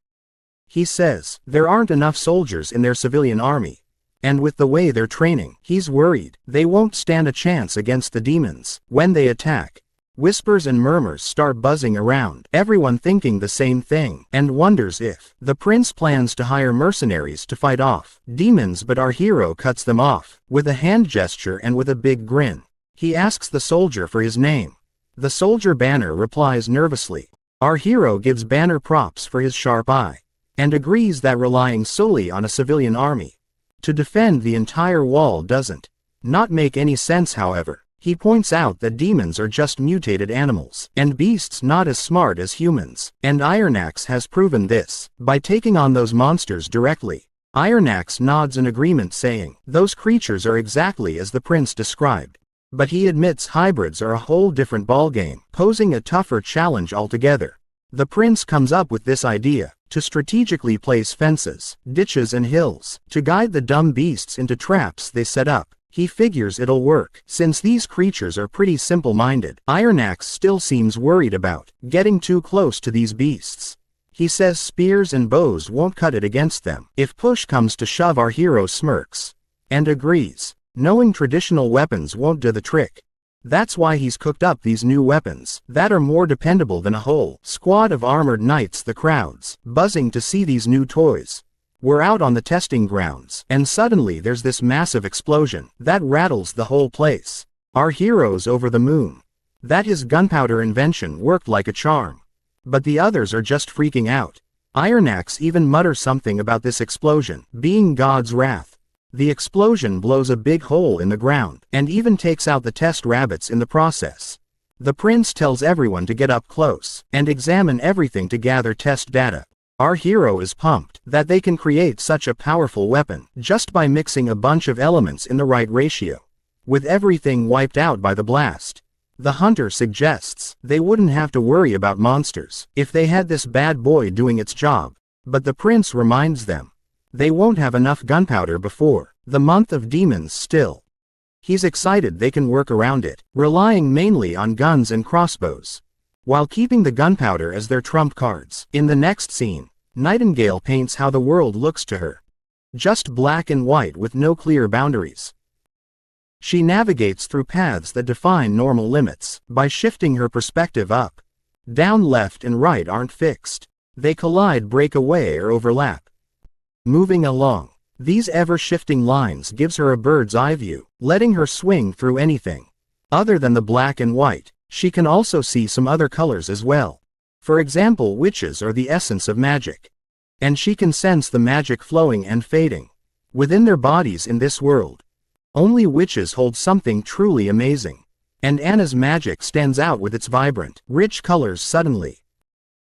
He says, there aren't enough soldiers in their civilian army. And with the way they're training, he's worried they won't stand a chance against the demons when they attack. Whispers and murmurs start buzzing around, everyone thinking the same thing, and wonders if the prince plans to hire mercenaries to fight off demons, but our hero cuts them off with a hand gesture and with a big grin. He asks the soldier for his name. The soldier Banner replies nervously. Our hero gives Banner props for his sharp eye, and agrees that relying solely on a civilian army to defend the entire wall doesn't not make any sense. However, he points out that demons are just mutated animals, and beasts not as smart as humans, and Iron Axe has proven this by taking on those monsters directly. Iron Axe nods in agreement, saying, those creatures are exactly as the prince described. But he admits hybrids are a whole different ballgame, posing a tougher challenge altogether. The prince comes up with this idea to strategically place fences, ditches and hills to guide the dumb beasts into traps they set up. He figures it'll work, since these creatures are pretty simple-minded. Iron Axe still seems worried about getting too close to these beasts. He says spears and bows won't cut it against them. If push comes to shove, our hero smirks and agrees, knowing traditional weapons won't do the trick. That's why he's cooked up these new weapons that are more dependable than a whole squad of armored knights. The crowd's buzzing to see these new toys. We're out on the testing grounds, and suddenly there's this massive explosion that rattles the whole place. Our hero's over the moon that his gunpowder invention worked like a charm. But the others are just freaking out. Iron Axe even mutters something about this explosion being God's wrath. The explosion blows a big hole in the ground, and even takes out the test rabbits in the process. The prince tells everyone to get up close and examine everything to gather test data. Our hero is pumped that they can create such a powerful weapon just by mixing a bunch of elements in the right ratio, with everything wiped out by the blast. The hunter suggests they wouldn't have to worry about monsters if they had this bad boy doing its job, but the prince reminds them they won't have enough gunpowder before the month of demons still. He's excited they can work around it, relying mainly on guns and crossbows, while keeping the gunpowder as their trump cards. In the next scene, Nightingale paints how the world looks to her. Just black and white with no clear boundaries. She navigates through paths that define normal limits by shifting her perspective up, down, left and right aren't fixed. They collide, break away or overlap. Moving along these ever-shifting lines gives her a bird's eye view, letting her swing through anything other than the black and white. She can also see some other colors as well. For example, witches are the essence of magic, and she can sense the magic flowing and fading within their bodies in this world. Only witches hold something truly amazing, and Anna's magic stands out with its vibrant, rich colors. Suddenly,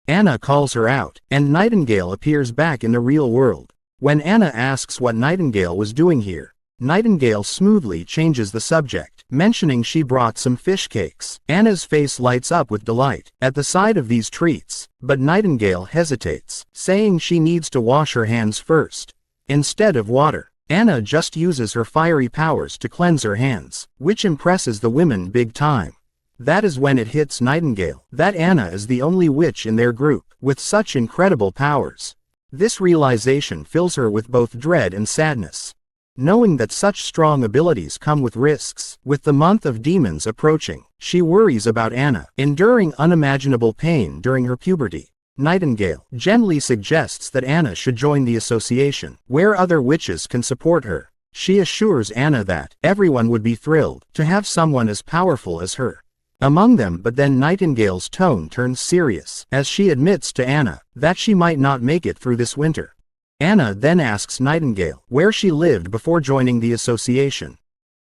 Anna calls her out, and Nightingale appears back in the real world. When Anna asks what Nightingale was doing here, Nightingale smoothly changes the subject, mentioning she brought some fish cakes. Anna's face lights up with delight at the sight of these treats, but Nightingale hesitates, saying she needs to wash her hands first. Instead of water, Anna just uses her fiery powers to cleanse her hands, which impresses the women big time. That is when it hits Nightingale that Anna is the only witch in their group with such incredible powers. This realization fills her with both dread and sadness. Knowing that such strong abilities come with risks, with the month of demons approaching, she worries about Anna, enduring unimaginable pain during her puberty. Nightingale gently suggests that Anna should join the association, where other witches can support her. She assures Anna that everyone would be thrilled to have someone as powerful as her among them, but then Nightingale's tone turns serious as she admits to Anna that she might not make it through this winter. Anna then asks Nightingale where she lived before joining the association.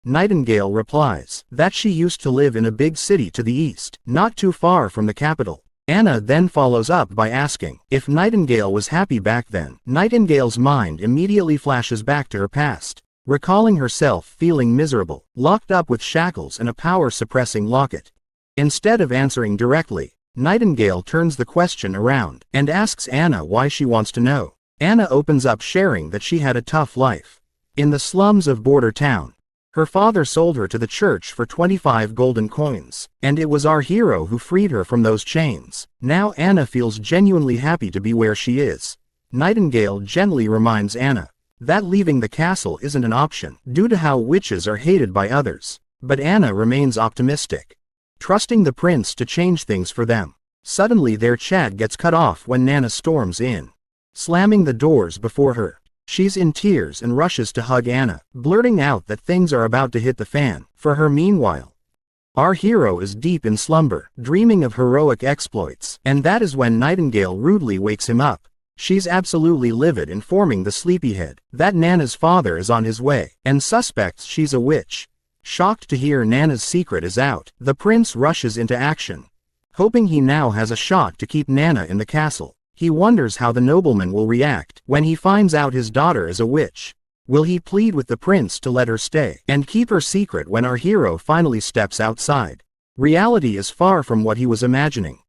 Nightingale replies that she used to live in a big city to the east, not too far from the capital. Anna then follows up by asking if Nightingale was happy back then. Nightingale's mind immediately flashes back to her past, recalling herself feeling miserable, locked up with shackles and a power-suppressing locket. Instead of answering directly, Nightingale turns the question around and asks Anna why she wants to know. Anna opens up, sharing that she had a tough life in the slums of Border Town. Her father sold her to the church for 25 golden coins, and it was our hero who freed her from those chains. Now Anna feels genuinely happy to be where she is. Nightingale gently reminds Anna that leaving the castle isn't an option due to how witches are hated by others. But Anna remains optimistic, trusting the prince to change things for them. Suddenly their chat gets cut off when Nana storms in, slamming the doors before her. She's in tears and rushes to hug Anna, blurting out that things are about to hit the fan for her. Meanwhile, our hero is deep in slumber, dreaming of heroic exploits, and that is when Nightingale rudely wakes him up. She's absolutely livid, informing the sleepyhead that Nana's father is on his way, and suspects she's a witch. Shocked to hear Nana's secret is out, the prince rushes into action, hoping he now has a shot to keep Nana in the castle. He wonders how the nobleman will react when he finds out his daughter is a witch. Will he plead with the prince to let her stay and keep her secret when our hero finally steps outside? Reality is far from what he was imagining.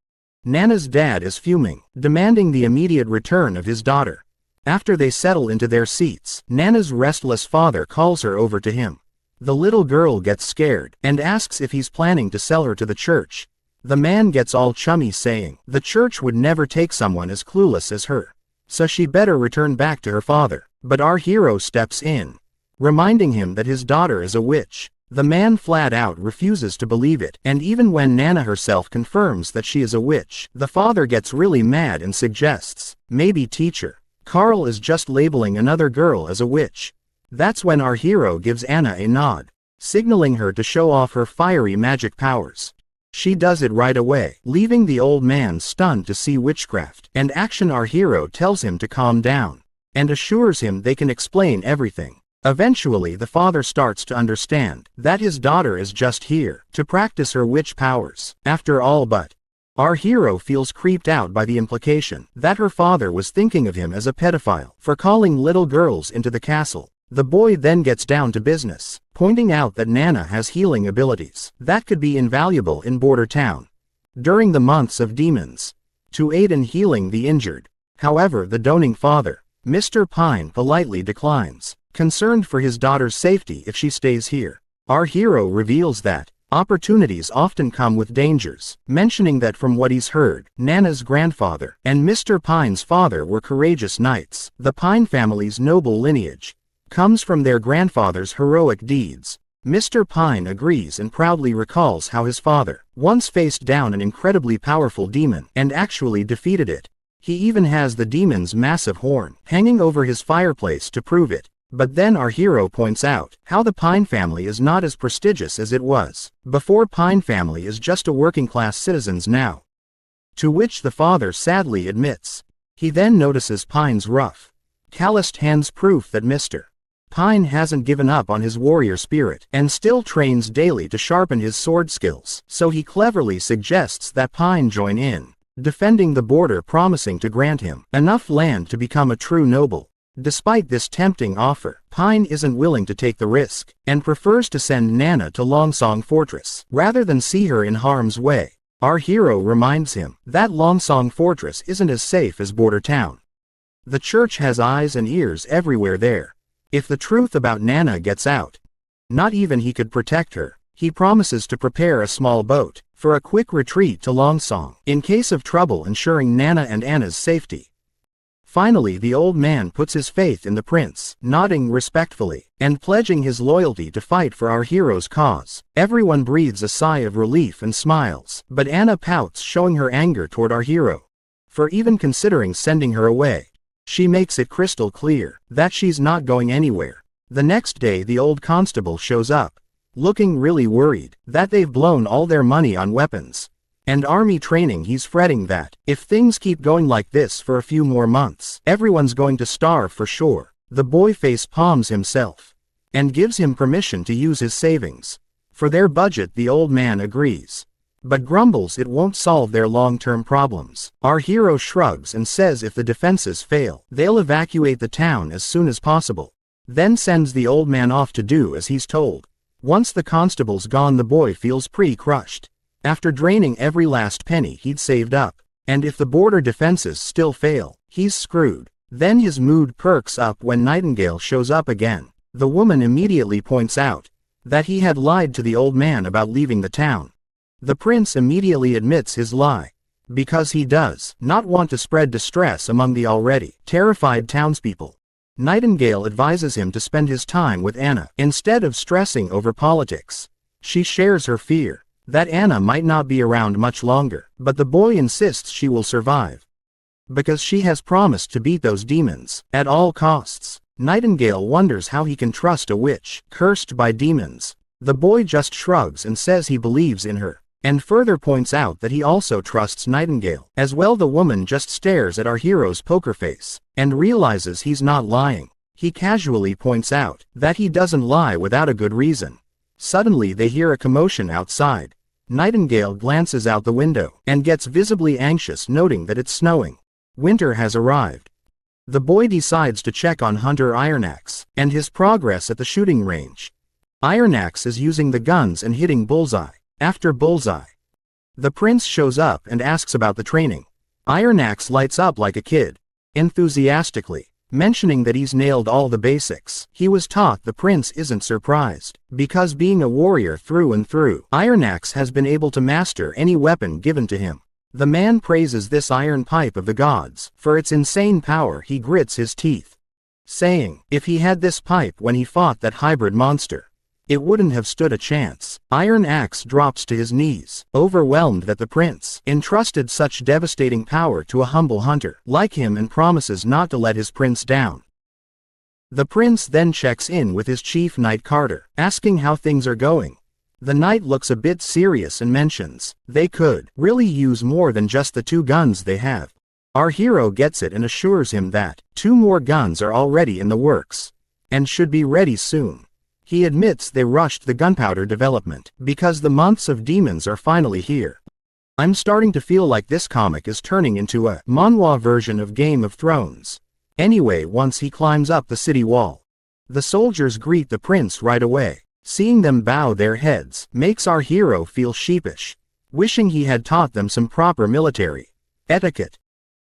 Nana's dad is fuming, demanding the immediate return of his daughter. After they settle into their seats, Nana's restless father calls her over to him. The little girl gets scared and asks if he's planning to sell her to the church. The man gets all chummy, saying the church would never take someone as clueless as her, so she better return back to her father. But our hero steps in, reminding him that his daughter is a witch. The man flat out refuses to believe it, and even when Nana herself confirms that she is a witch, the father gets really mad and suggests, maybe teacher Carl is just labeling another girl as a witch. That's when our hero gives Anna a nod, signaling her to show off her fiery magic powers. She does it right away, leaving the old man stunned to see witchcraft and action. Our hero tells him to calm down and assures him they can explain everything. Eventually the father starts to understand that his daughter is just here to practice her witch powers, after all. But our hero feels creeped out by the implication that her father was thinking of him as a pedophile for calling little girls into the castle. The boy then gets down to business, pointing out that Nana has healing abilities that could be invaluable in Border Town during the months of demons, to aid in healing the injured. However, the doting father, Mr. Pine, politely declines, concerned for his daughter's safety if she stays here. Our hero reveals that opportunities often come with dangers, mentioning that from what he's heard, Nana's grandfather and Mr. Pine's father were courageous knights. The Pine family's noble lineage comes from their grandfather's heroic deeds. Mr. Pine agrees and proudly recalls how his father once faced down an incredibly powerful demon and actually defeated it. He even has the demon's massive horn hanging over his fireplace to prove it. But then our hero points out how the Pine family is not as prestigious as it was before. Pine family is just a working-class citizens now, to which the father sadly admits. He then notices Pine's rough, calloused hands, proof that Mr. Pine hasn't given up on his warrior spirit and still trains daily to sharpen his sword skills, so he cleverly suggests that Pine join in defending the border, promising to grant him enough land to become a true noble. Despite this tempting offer, Pine isn't willing to take the risk and prefers to send Nana to Longsong Fortress rather than see her in harm's way. Our hero reminds him that Longsong Fortress isn't as safe as Border Town. The church has eyes and ears everywhere there. If the truth about Nana gets out, not even he could protect her. He promises to prepare a small boat for a quick retreat to Longsong in case of trouble, ensuring Nana and Anna's safety. Finally the old man puts his faith in the prince, nodding respectfully, and pledging his loyalty to fight for our hero's cause. Everyone breathes a sigh of relief and smiles, but Anna pouts, showing her anger toward our hero for even considering sending her away. She makes it crystal clear that she's not going anywhere. The next day the old constable shows up, looking really worried that they've blown all their money on weapons and army training. He's fretting that, if things keep going like this for a few more months, everyone's going to starve for sure. The boy face palms himself and gives him permission to use his savings for their budget. The old man agrees, but grumbles it won't solve their long-term problems. Our hero shrugs and says if the defenses fail, they'll evacuate the town as soon as possible, then sends the old man off to do as he's told. Once the constable's gone, the boy feels pretty crushed. After draining every last penny he'd saved up, and if the border defenses still fail, he's screwed. Then his mood perks up when Nightingale shows up again. The woman immediately points out that he had lied to the old man about leaving the town. The prince immediately admits his lie, because he does not want to spread distress among the already terrified townspeople. Nightingale advises him to spend his time with Anna instead of stressing over politics. She shares her fear that Anna might not be around much longer, but the boy insists she will survive because she has promised to beat those demons at all costs. Nightingale wonders how he can trust a witch cursed by demons. The boy just shrugs and says he believes in her, and further points out that he also trusts Nightingale as well. The woman just stares at our hero's poker face and realizes he's not lying. He casually points out that he doesn't lie without a good reason. Suddenly they hear a commotion outside. Nightingale glances out the window and gets visibly anxious, noting that it's snowing. Winter has arrived. The boy decides to check on Hunter Ironaxe and his progress at the shooting range. Ironaxe is using the guns and hitting bullseye after bullseye. The prince shows up and asks about the training. Ironaxe lights up like a kid, enthusiastically, mentioning that he's nailed all the basics he was taught. The prince isn't surprised, because being a warrior through and through, Ironaxe has been able to master any weapon given to him. The man praises this iron pipe of the gods for its insane power. He grits his teeth, saying if he had this pipe when he fought that hybrid monster, it wouldn't have stood a chance. Ironaxe drops to his knees, overwhelmed that the prince entrusted such devastating power to a humble hunter like him, and promises not to let his prince down. The prince then checks in with his chief knight Carter, asking how things are going. The knight looks a bit serious and mentions they could really use more than just the 2 guns they have. Our hero gets it and assures him that 2 more guns are already in the works and should be ready soon. He admits they rushed the gunpowder development because the months of demons are finally here. I'm starting to feel like this comic is turning into a Manhwa version of Game of Thrones. Anyway, once he climbs up the city wall, the soldiers greet the prince right away. Seeing them bow their heads makes our hero feel sheepish, wishing he had taught them some proper military etiquette.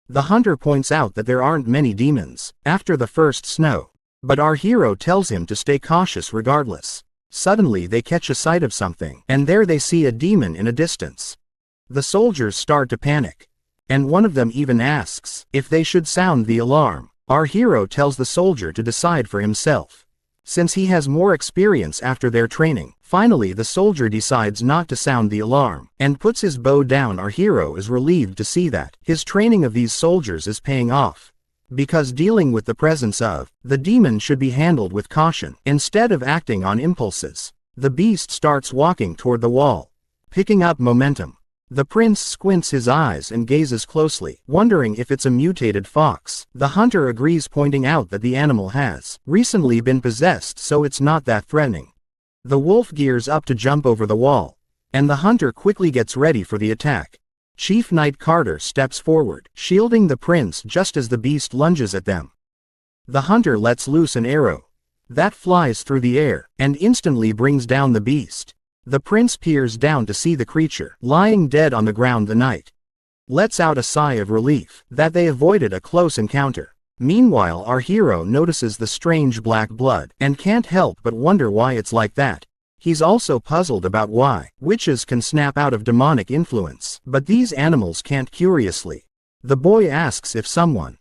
The hunter points out that there aren't many demons after the first snow, but our hero tells him to stay cautious regardless. Suddenly they catch a sight of something, and there they see a demon in a distance. The soldiers start to panic, and one of them even asks if they should sound the alarm. Our hero tells the soldier to decide for himself, since he has more experience after their training. Finally the soldier decides not to sound the alarm, and puts his bow down. Our hero is relieved to see that his training of these soldiers is paying off, because dealing with the presence of the demon should be handled with caution instead of acting on impulses. The beast starts walking toward the wall, picking up momentum. The prince squints his eyes and gazes closely, wondering if it's a mutated fox. The hunter agrees, pointing out that the animal has recently been possessed, so it's not that threatening. The wolf gears up to jump over the wall, and the hunter quickly gets ready for the attack. Chief Knight Carter steps forward, shielding the prince just as the beast lunges at them. The hunter lets loose an arrow that flies through the air and instantly brings down the beast. The prince peers down to see the creature lying dead on the ground. The knight lets out a sigh of relief that they avoided a close encounter. Meanwhile, our hero notices the strange black blood and can't help but wonder why it's like that. He's also puzzled about why witches can snap out of demonic influence, but these animals can't. Curiously, the boy asks if someone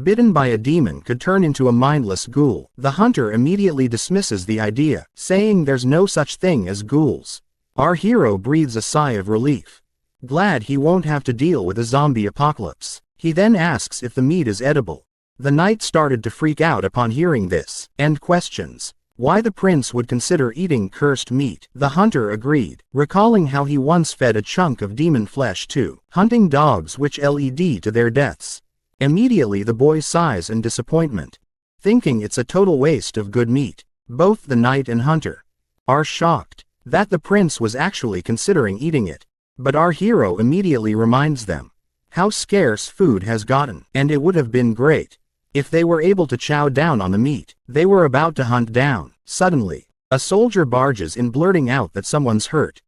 bitten by a demon could turn into a mindless ghoul. The hunter immediately dismisses the idea, saying there's no such thing as ghouls. Our hero breathes a sigh of relief, glad he won't have to deal with a zombie apocalypse. He then asks if the meat is edible. The knight started to freak out upon hearing this, and questions why the prince would consider eating cursed meat. The hunter agreed, recalling how he once fed a chunk of demon flesh to hunting dogs which led to their deaths. Immediately the boy sighs in disappointment, thinking it's a total waste of good meat. Both the knight and hunter are shocked that the prince was actually considering eating it, but our hero immediately reminds them how scarce food has gotten, and it would have been great if they were able to chow down on the meat they were about to hunt down. Suddenly, a soldier barges in, blurting out that someone's hurt.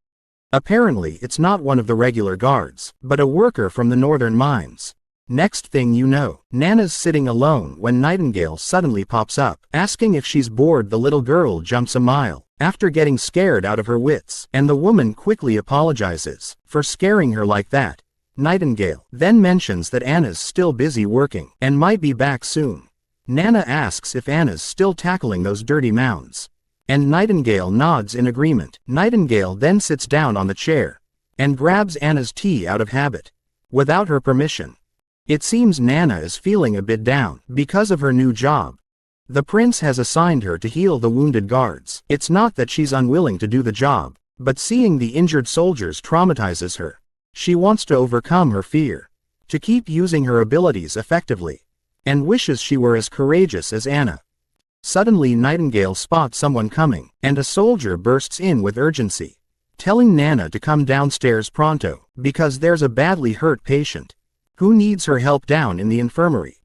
Apparently it's not one of the regular guards, but a worker from the northern mines. Next thing you know, Nana's sitting alone when Nightingale suddenly pops up, asking if she's bored. The little girl jumps a mile after getting scared out of her wits, and the woman quickly apologizes for scaring her like that. Nightingale then mentions that Anna's still busy working and might be back soon. Nana asks if Anna's still tackling those dirty mounds, and Nightingale nods in agreement. Nightingale then sits down on the chair and grabs Anna's tea out of habit, without her permission. It seems Nana is feeling a bit down because of her new job. The prince has assigned her to heal the wounded guards. It's not that she's unwilling to do the job, but seeing the injured soldiers traumatizes her. She wants to overcome her fear, to keep using her abilities effectively, and wishes she were as courageous as Anna. Suddenly Nightingale spots someone coming, and a soldier bursts in with urgency, telling Nana to come downstairs pronto, because there's a badly hurt patient who needs her help down in the infirmary.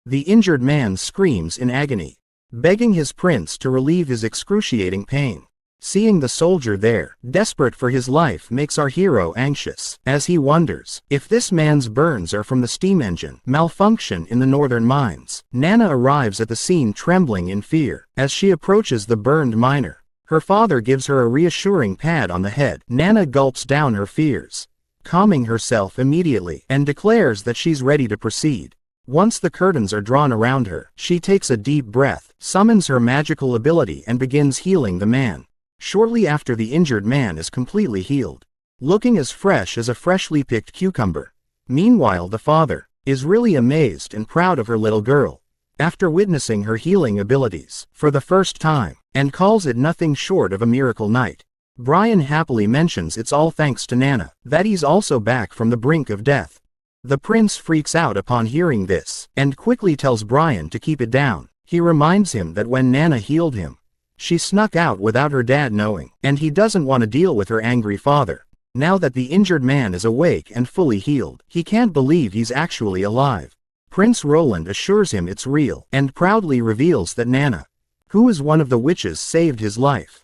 The injured man screams in agony, begging his prince to relieve his excruciating pain. Seeing the soldier there, desperate for his life, makes our hero anxious, as he wonders if this man's burns are from the steam engine malfunction in the northern mines. Nana arrives at the scene trembling in fear. As she approaches the burned miner, her father gives her a reassuring pat on the head. Nana gulps down her fears, calming herself immediately, and declares that she's ready to proceed. Once the curtains are drawn around her, she takes a deep breath, summons her magical ability, and begins healing the man. Shortly after, the injured man is completely healed, looking as fresh as a freshly picked cucumber. Meanwhile, the father is really amazed and proud of her little girl after witnessing her healing abilities for the first time, and calls it nothing short of a miracle night. Brian happily mentions it's all thanks to Nana that he's also back from the brink of death. The prince freaks out upon hearing this, and quickly tells Brian to keep it down. He reminds him that when Nana healed him, she snuck out without her dad knowing, and he doesn't want to deal with her angry father. Now that the injured man is awake and fully healed, he can't believe he's actually alive. Prince Roland assures him it's real, and proudly reveals that Nana, who is one of the witches, saved his life.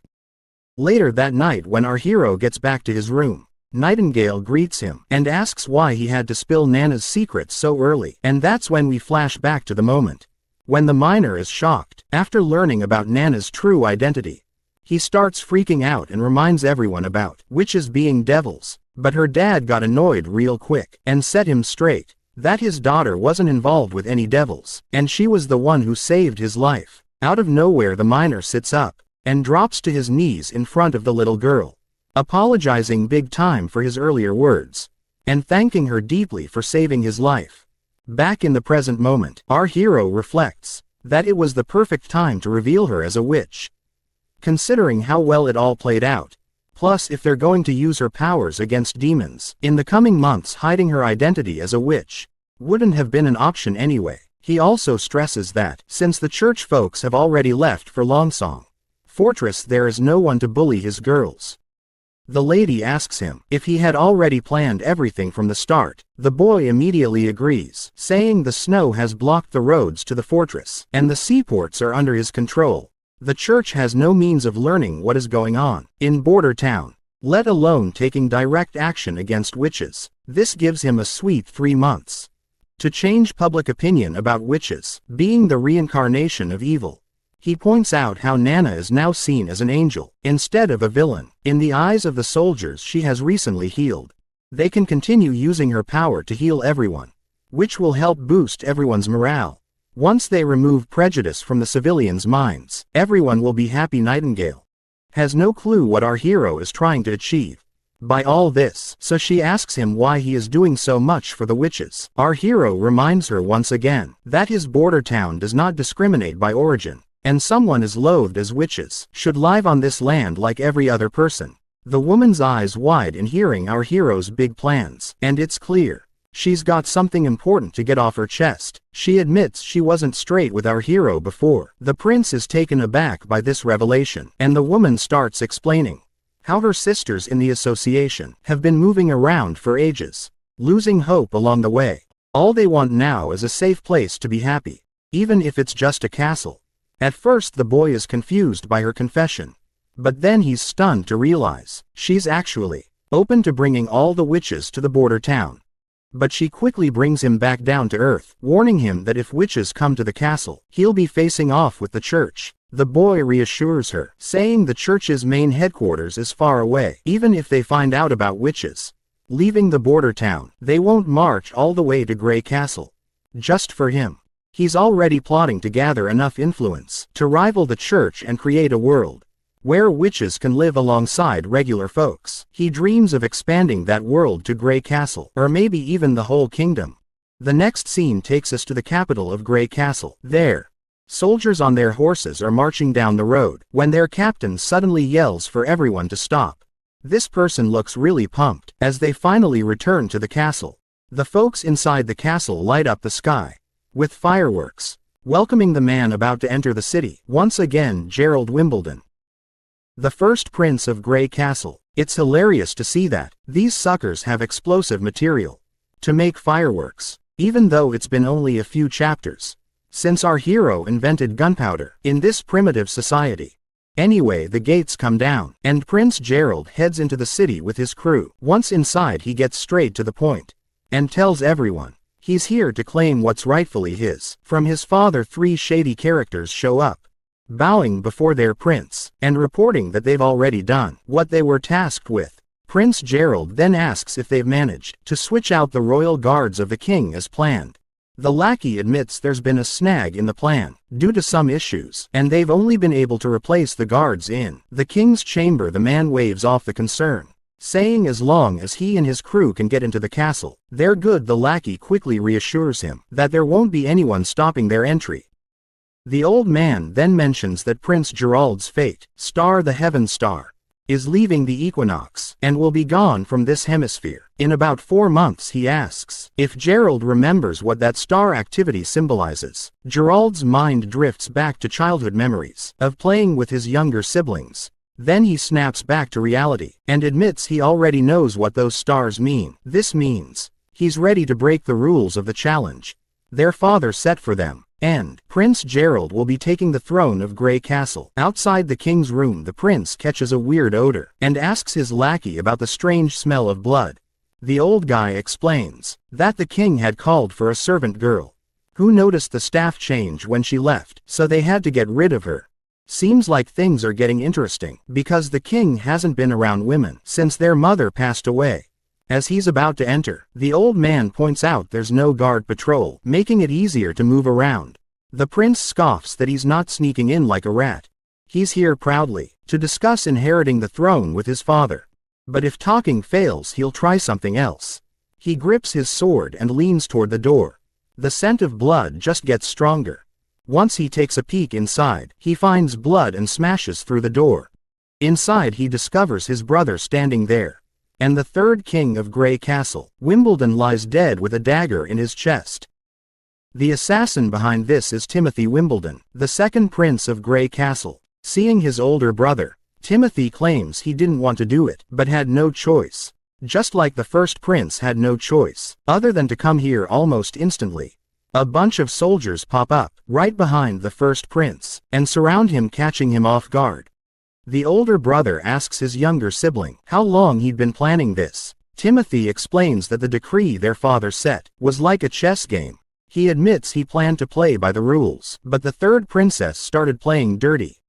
Later that night, when our hero gets back to his room, Nightingale greets him and asks why he had to spill Nana's secrets so early, and that's when we flash back to the moment when the miner is shocked after learning about Nana's true identity. He starts freaking out and reminds everyone about witches being devils, but her dad got annoyed real quick and set him straight that his daughter wasn't involved with any devils, and she was the one who saved his life. Out of nowhere, the miner sits up and drops to his knees in front of the little girl, apologizing big time for his earlier words, and thanking her deeply for saving his life. Back in the present moment, our hero reflects that it was the perfect time to reveal her as a witch, considering how well it all played out. Plus, if they're going to use her powers against demons in the coming months, hiding her identity as a witch wouldn't have been an option anyway. He also stresses that, since the church folks have already left for Longsong Fortress, there is no one to bully his girls. The lady asks him if he had already planned everything from the start. The boy immediately agrees, saying the snow has blocked the roads to the fortress, and the seaports are under his control. The church has no means of learning what is going on in Border Town, let alone taking direct action against witches. This gives him a sweet 3 months to change public opinion about witches being the reincarnation of evil. He points out how Nana is now seen as an angel instead of a villain in the eyes of the soldiers she has recently healed. They can continue using her power to heal everyone, which will help boost everyone's morale. Once they remove prejudice from the civilians' minds, everyone will be happy. Nightingale has no clue what our hero is trying to achieve by all this, so she asks him why he is doing so much for the witches. Our hero reminds her once again that his border town does not discriminate by origin, and someone as loathed as witches should live on this land like every other person. The woman's eyes wide in hearing our hero's big plans, and it's clear she's got something important to get off her chest. She admits she wasn't straight with our hero before. The prince is taken aback by this revelation, and the woman starts explaining how her sisters in the association have been moving around for ages, losing hope along the way. All they want now is a safe place to be happy, even if it's just a castle. At first the boy is confused by her confession, but then he's stunned to realize she's actually open to bringing all the witches to the border town. But she quickly brings him back down to earth, warning him that if witches come to the castle, he'll be facing off with the church. The boy reassures her, saying the church's main headquarters is far away. Even if they find out about witches leaving the border town, they won't march all the way to Grey Castle just for him. He's already plotting to gather enough influence to rival the church and create a world where witches can live alongside regular folks. He dreams of expanding that world to Grey Castle, or maybe even the whole kingdom. The next scene takes us to the capital of Grey Castle. There, soldiers on their horses are marching down the road, when their captain suddenly yells for everyone to stop. This person looks really pumped, as they finally return to the castle. The folks inside the castle light up the sky with fireworks, welcoming the man about to enter the city. Once again, Gerald Wimbledon, the first prince of Grey Castle. It's hilarious to see that these suckers have explosive material to make fireworks, even though it's been only a few chapters since our hero invented gunpowder in this primitive society. Anyway, the gates come down, and Prince Gerald heads into the city with his crew. Once inside, he gets straight to the point and tells everyone he's here to claim what's rightfully his. From his father, 3 shady characters show up, bowing before their prince, and reporting that they've already done what they were tasked with. Prince Gerald then asks if they've managed to switch out the royal guards of the king as planned. The lackey admits there's been a snag in the plan, due to some issues, and they've only been able to replace the guards in the king's chamber. The man waves off the concern, saying as long as he and his crew can get into the castle, they're good. The lackey quickly reassures him that there won't be anyone stopping their entry. The old man then mentions that Prince Gerald's fate, Star the Heaven Star, is leaving the equinox, and will be gone from this hemisphere in about 4 months. He asks if Gerald remembers what that star activity symbolizes. Gerald's mind drifts back to childhood memories of playing with his younger siblings. Then he snaps back to reality, and admits he already knows what those stars mean. This means he's ready to break the rules of the challenge their father set for them, and Prince Gerald will be taking the throne of Grey Castle. Outside the king's room, the prince catches a weird odor, and asks his lackey about the strange smell of blood. The old guy explains that the king had called for a servant girl, who noticed the staff change when she left, so they had to get rid of her. Seems like things are getting interesting, because the king hasn't been around women since their mother passed away. As he's about to enter, the old man points out there's no guard patrol, making it easier to move around. The prince scoffs that he's not sneaking in like a rat. He's here proudly to discuss inheriting the throne with his father. But if talking fails, he'll try something else. He grips his sword and leans toward the door. The scent of blood just gets stronger. Once he takes a peek inside, he finds blood and smashes through the door. Inside, he discovers his brother standing there, and the third king of Grey Castle. Wimbledon lies dead with a dagger in his chest. The assassin behind this is Timothy Wimbledon, the second prince of Grey Castle. Seeing his older brother, Timothy claims he didn't want to do it, but had no choice. Just like the first prince had no choice, other than to come here almost instantly. A bunch of soldiers pop up, right behind the first prince, and surround him, catching him off guard. The older brother asks his younger sibling how long he'd been planning this. Timothy explains that the decree their father set was like a chess game. He admits he planned to play by the rules, but the third princess started playing dirty.